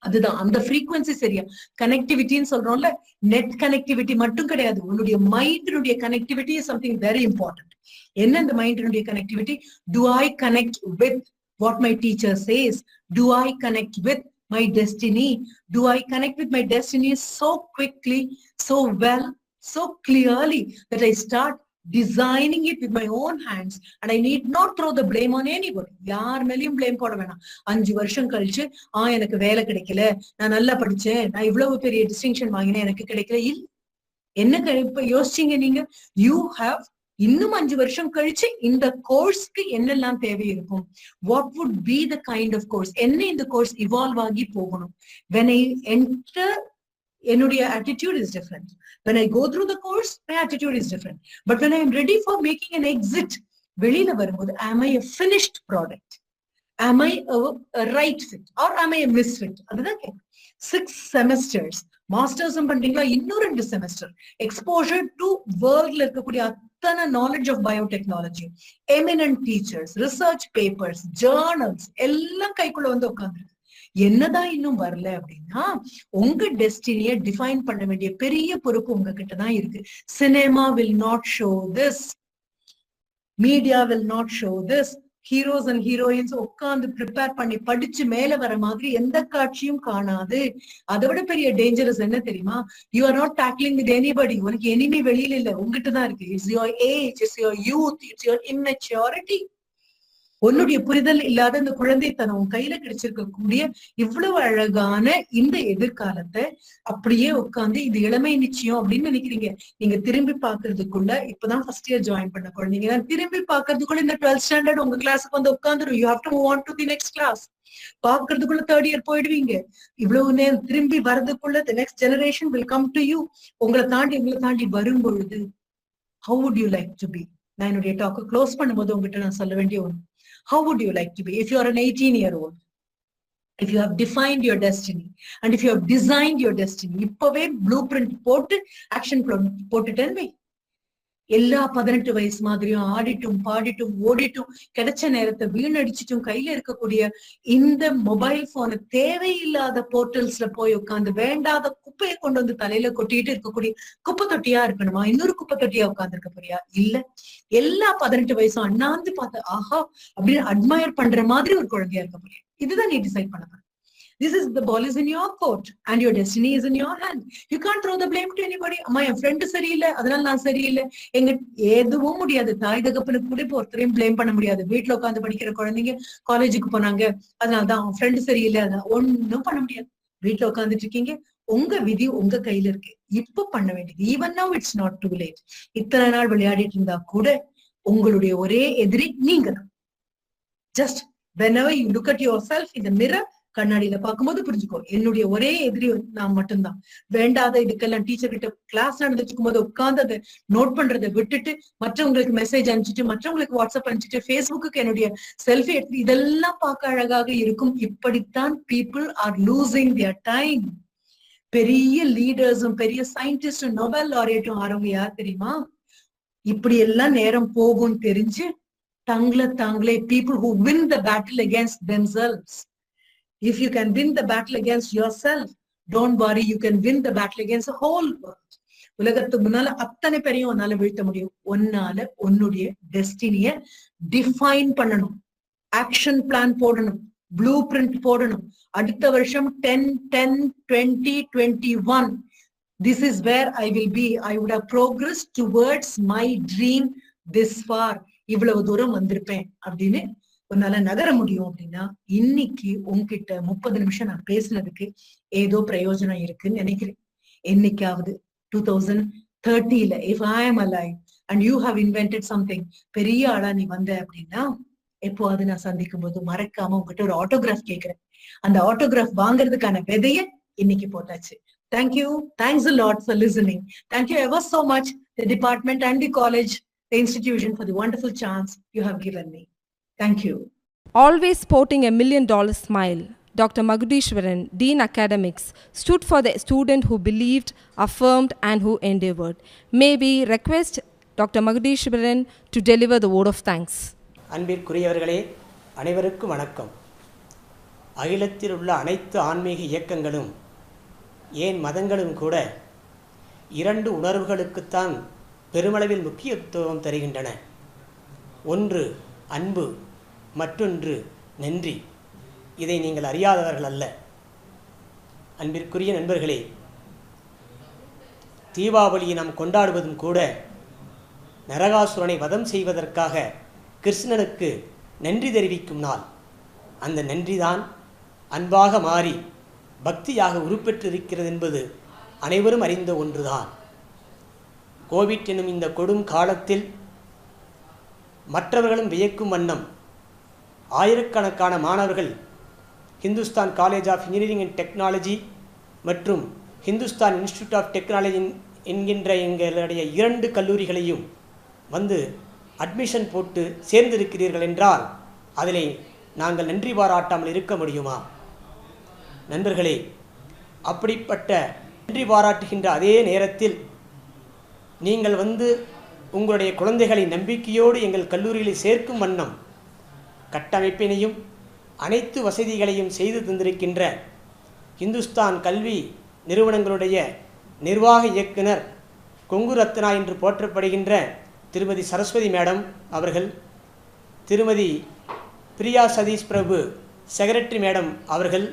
அதுதான் அந்த frequency சரியா. கனெக்டிவிட்டின்னு சொல்றோம்ல, net connectivity மட்டும் கிடையாது, உன்னுடைய மைண்டினுடைய connectivity is something very important. என்ன இந்த மைண்டினுடைய connectivity? Do I connect with what my teacher says? Do I connect with my destiny? Do I connect with my destiny so quickly, so well, so clearly that I start designing it with my own hands and I need not throw the blame on anybody. யார் மேலயும் blame போட வேணாம். 5 வருஷம் கழிச்சு எனக்கு வேலை கிடைக்கல, நான் நல்லா படிச்சேன், நான் இவ்வளவு பெரிய டிஸ்டிங்ஷன் வாங்கினேன், எனக்கு கிடைக்கல. என்ன இப்ப யோசிச்சீங்க நீங்க? You have இன்னும் 5 வருஷம் கழிச்சு இந்த கோர்ஸ்க்கு என்னெல்லாம் தேவை இருக்கும்? What would be the kind of course? என்ன இந்த கோர்ஸ் இவால்வ் ஆகி போகணும்? When I enter, என்னுடைய attitude is different. When I go through the course, my attitude is different. But when I am ready for making an exit, வெளியில வரும்போது am I a finished product? Am I a right fit or am I a misfit? அதுதான் கேட்கும். 6 semesters மாஸ்டர்ஸும் பண்றீங்களா, இன்னும் 2 semester exposure to வேர்ல்ட்ல இருக்கக்கூடிய அத்தனை knowledge of biotechnology, eminent teachers, research papers, journals எல்லாம் கைக்குள்ள வந்து உட்காந்துருக்கு. என்னதான் இன்னும் வரல அப்படின்னா, உங்க டெஸ்டினியை டிஃபைன் பண்ண வேண்டிய பெரிய பொறுப்பு உங்ககிட்ட தான் இருக்கு. Cinema will not show this, media will not show this. Heroes and heroines உட்கார்ந்து ப்ரிப்பேர் பண்ணி படிச்சு மேல வர மாதிரி எந்த காட்சியும் காணாது. அதை விட பெரிய டேஞ்சரஸ் என்ன தெரியுமா? You are not tackling with anybody. உனக்கு எனிமே வெளியில இல்ல, உங்ககிட்ட தான் இருக்கு. It's your age, it's your youth, it's your immaturity. உன்னுடைய புரிதல் இல்லாத இந்த குழந்தைத்தனம் உன் கையில கிடைச்சிருக்கக்கூடிய இவ்வளவு அழகான இந்த எதிர்காலத்தை அப்படியே உட்காந்து இது இளமை நிச்சயம் அப்படின்னு நினைக்கிறீங்க. நீங்க திரும்பி பாக்குறதுக்குள்ள, இப்பதான் ஃபர்ஸ்ட் இயர் ஜாயின் பண்ண குழந்தைங்க, திரும்பி பாக்குறதுக்குள்ள இந்த 12th ஸ்டாண்டர்ட் உங்க கிளாஸுக்கு வந்து உட்காந்துரும். You have to move on to the next class. பாக்குறதுக்குள்ள 3rd இயர் போயிடுவீங்க. இவ்வளவு நேரம் திரும்பி வர்றதுக்குள்ள the next generation will come to you. உங்களை தாண்டி வரும் பொழுது how would you like to be? நான் என்னுடைய டாக்க க்ளோஸ் பண்ணும்போது உங்ககிட்ட நான் சொல்ல வேண்டிய ஒன்று, how would you like to be if you are an 18-year-old? If you have defined your destiny and if you have designed your destiny, இப்பவே blueprint போட்டு action plan போட்டுட்டேன்னு வை. எல்லா 18 வயசு மாதிரியும் ஆடிட்டும் பாடிட்டும் ஓடிட்டும் கிடைச்ச நேரத்தை வீணடிச்சிட்டும் கையில இருக்கக்கூடிய இந்த மொபைல் போனை தேவையில்லாத போர்ட்டல்ஸ்ல போய் உட்காந்து வேண்டாத குப்பையை கொண்டு வந்து தலையில கொட்டிட்டு இருக்கக்கூடிய குப்பை தொட்டியா இருக்கணுமா? இன்னொரு குப்பை தொட்டியா உட்கார்ந்து இருக்க போறியா? இல்ல, எல்லா 18 வயசும் அண்ணாந்து பார்த்து ஆஹா அப்படின்னு அட்மயர் பண்ற மாதிரி ஒரு குழந்தையா இருக்க போறியா? இதுதான் நீ டிசைட் பண்ண போற. This is the ball is in your court and your destiny is in your hand. You can't throw the blame to anybody. அம்மா என் ஃப்ரெண்டு சரியில்லை அதனால நான் சரியில்லை, எங்க எதுவும் முடியாது. தாய் தகப்பனுக்கு கூட இப்போ ஒருத்தரையும் பிளேம் பண்ண முடியாது. வீட்டுல உட்காந்து படிக்கிற குழந்தைங்க காலேஜுக்கு போனாங்க அதனாலதான் அவன் ஃப்ரெண்டு சரியில்லை, அதான் ஒன்னும் பண்ண முடியாது. வீட்டுல உட்காந்துட்டு இருக்கீங்க, உங்க விதி உங்க கையில இருக்கு. இப்ப பண்ண வேண்டியது, even now it's not too late. இத்தனை நாள் விளையாடிட்டு இருந்தா கூட உங்களுடைய ஒரே எதிரி நீங்க தான். Just whenever you look at yourself in the mirror, கண்ணாடியில பார்க்கும்போது புரிஞ்சுக்கோ, என்னுடைய ஒரே எதிரி நான் மட்டும்தான். வேண்டாத இதுக்கெல்லாம் டீச்சர் கிட்ட கிளாஸ் நடந்துட்டு இருக்கும் போது உட்கார்ந்து அதை நோட் பண்றதை விட்டுட்டு மற்றவங்களுக்கு மெசேஜ் அனுப்பிச்சிட்டு மற்றவங்களுக்கு வாட்ஸ்அப் அனுப்பிச்சிட்டு ஃபேஸ்புக்கு என்னுடைய செல்ஃபி எடுத்து இதெல்லாம் பார்க்க அழகாக இருக்கும். இப்படித்தான் people are losing their time. பெரிய லீடர்ஸும் பெரிய சயின்டிஸ்டும் நோபல் லாரியட்டும் ஆறவங்க யார் தெரியுமா? இப்படி எல்லாம் நேரம் போகும் தெரிஞ்சு தாங்களே people who win the battle against themselves. If you can win the battle against yourself, don't worry, you can win the battle against the whole world. உலகத்துக்கு முன்னால அத்தனை பேரையும் உன்னால வீழ்த்த முடியும். உன்னால உன்னுடைய டெஸ்டினிய டிஃபைன் பண்ணணும், ஆக்ஷன் பிளான் போடணும், ப்ளூ பிரிண்ட் போடணும். அடுத்த வருஷம் 10-10-20-21 this is where I will be. I would have progressed towards my dream this far. இவ்வளவு தூரம் வந்திருப்பேன் அப்படின்னு உன்னால நகர முடியும். அப்படின்னா இன்னைக்கு உங்ககிட்ட 30 நிமிஷம் நான் பேசினதுக்கு ஏதோ பிரயோஜனம் இருக்குன்னு நினைக்கிறேன். என்னைக்காவது 2030ல if I am alive and you have invented something, பெரிய ஆளா நீ வந்த அப்படின்னா எப்போ அது நான் சந்திக்கும் போது மறக்காம உங்ககிட்ட ஒரு ஆட்டோகிராஃப் கேட்கிறேன். அந்த ஆட்டோகிராஃப் வாங்குறதுக்கான விதைய இன்னைக்கு போட்டாச்சு. Thank you. Thanks a lot for listening. Thank you ever so much, the department and the college, the institution, for the wonderful chance you have given me. Thank you. Always sporting a $1 million smile, Dr. Magudishwaran, Dean Academics, stood for the student who believed, affirmed, and who endeavored. May we request Dr. Magudishwaran to deliver the word of thanks. அன்பிற்குரியவர்களே, அனைவருக்கும் வணக்கம். அகிலத்தில் உள்ள அனைத்து ஆன்மீக இயக்கங்களும் ஏன் மதங்களும் கூட 2 உணர்வுகளுக்குத்தான் பெருமளவில் முக்கியத்துவம் தருகின்றன. ஒன்று அன்பு, மற்றொன்று நன்றி. இதை நீங்கள் அறியாதவர்கள் அல்ல. அன்பிற்குரிய நண்பர்களே, தீபாவளியை நாம் கொண்டாடுவதும் கூட நரகாசுரனை வதம் செய்வதற்காக கிருஷ்ணனுக்கு நன்றி தெரிவிக்கும் நாள். அந்த நன்றிதான் அன்பாக மாறி பக்தியாக உருப்பெற்றிருக்கிறது என்பது அனைவரும் அறிந்த ஒன்றுதான். கோவிட் எனும் இந்த கொடும் காலத்தில் மற்றவர்களும் வியக்கும் வண்ணம் ஆயிரக்கணக்கான மாணவர்கள் Hindustan college of engineering and technology மற்றும் ஹிந்துஸ்தான் இன்ஸ்டிடியூட் ஆஃப் டெக்னாலஜி என்கின்ற எங்களுடைய 2 கல்லூரிகளையும் வந்து அட்மிஷன் போட்டு சேர்ந்திருக்கிறீர்கள் என்றால் அதில் நாங்கள் நன்றி பாராட்டாமல் இருக்க முடியுமா? நண்பர்களே, அப்படிப்பட்ட நன்றி பாராட்டுகின்ற அதே நேரத்தில் நீங்கள் வந்து உங்களுடைய குழந்தைகளை நம்பிக்கையோடு எங்கள் கல்லூரியில் சேர்க்கும் வண்ணம் கட்டமைப்பினையும் அனைத்து வசதிகளையும் செய்து தந்திருக்கின்ற ஹிந்துஸ்தான் கல்வி நிறுவனங்களுடைய நிர்வாக இயக்குனர் கொங்கு ரத்னா என்று போற்றப்படுகின்ற திருமதி சரஸ்வதி மேடம் அவர்கள், திருமதி பிரியா சதீஷ் பிரபு செக்ரட்டரி மேடம் அவர்கள்,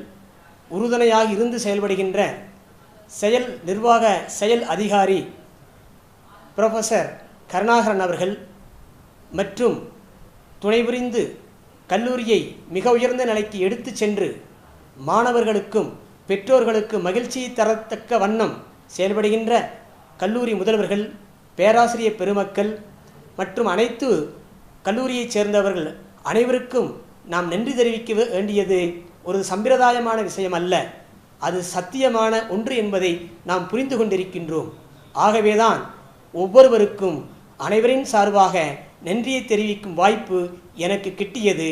உறுதுணையாக இருந்து செயல்படுகின்ற நிர்வாக செயல் அதிகாரி ப்ரொஃபஸர் கருணாகரன் அவர்கள் மற்றும் துணைபுரிந்து கல்லூரியை மிக உயர்ந்த நிலைக்கு எடுத்து சென்று மாணவர்களுக்கும் பெற்றோர்களுக்கும் மகிழ்ச்சியை தரத்தக்க வண்ணம் செயல்படுகின்ற கல்லூரி முதல்வர்கள், பேராசிரியர் பெருமக்கள் மற்றும் அனைத்து கல்லூரியைச் சேர்ந்தவர்கள் அனைவருக்கும் நாம் நன்றி தெரிவிக்க வேண்டியது ஒரு சம்பிரதாயமான விஷயம் அல்ல, அது சத்தியமான ஒன்று என்பதை நாம் புரிந்து கொண்டிருக்கின்றோம். ஆகவேதான் ஒவ்வொருவருக்கும் அனைவரின் சார்பாக நன்றியை தெரிவிக்கும் வாய்ப்பு எனக்கு கிட்டியது.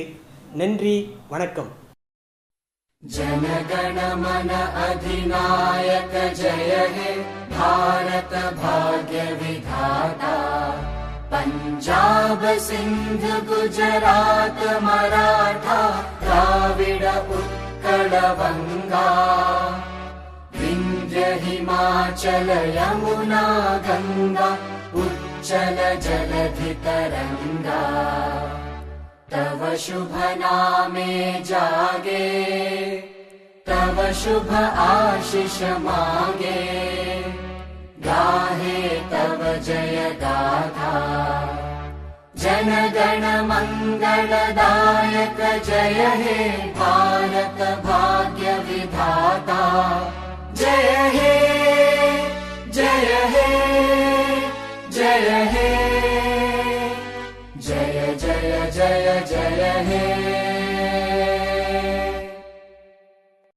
நன்றி, வணக்கம். जनगण मन अधिनायक जय हे भारत भाग्य विधाता, पंजाब सिंध गुजरात मराठा द्राविड उत्कल बंगा, विंध्य हिमाचल यमुना गंगा उच्चल जलधि तरंगा, तव शुभ नामे जागे, तव शुभ आशीष मांगे, गाहे तव जय गाथा। जनगण मंगलदायक जय हे भारत भाग्य विधाता, जय हे जय हे जय हे जय जय जय जय हे।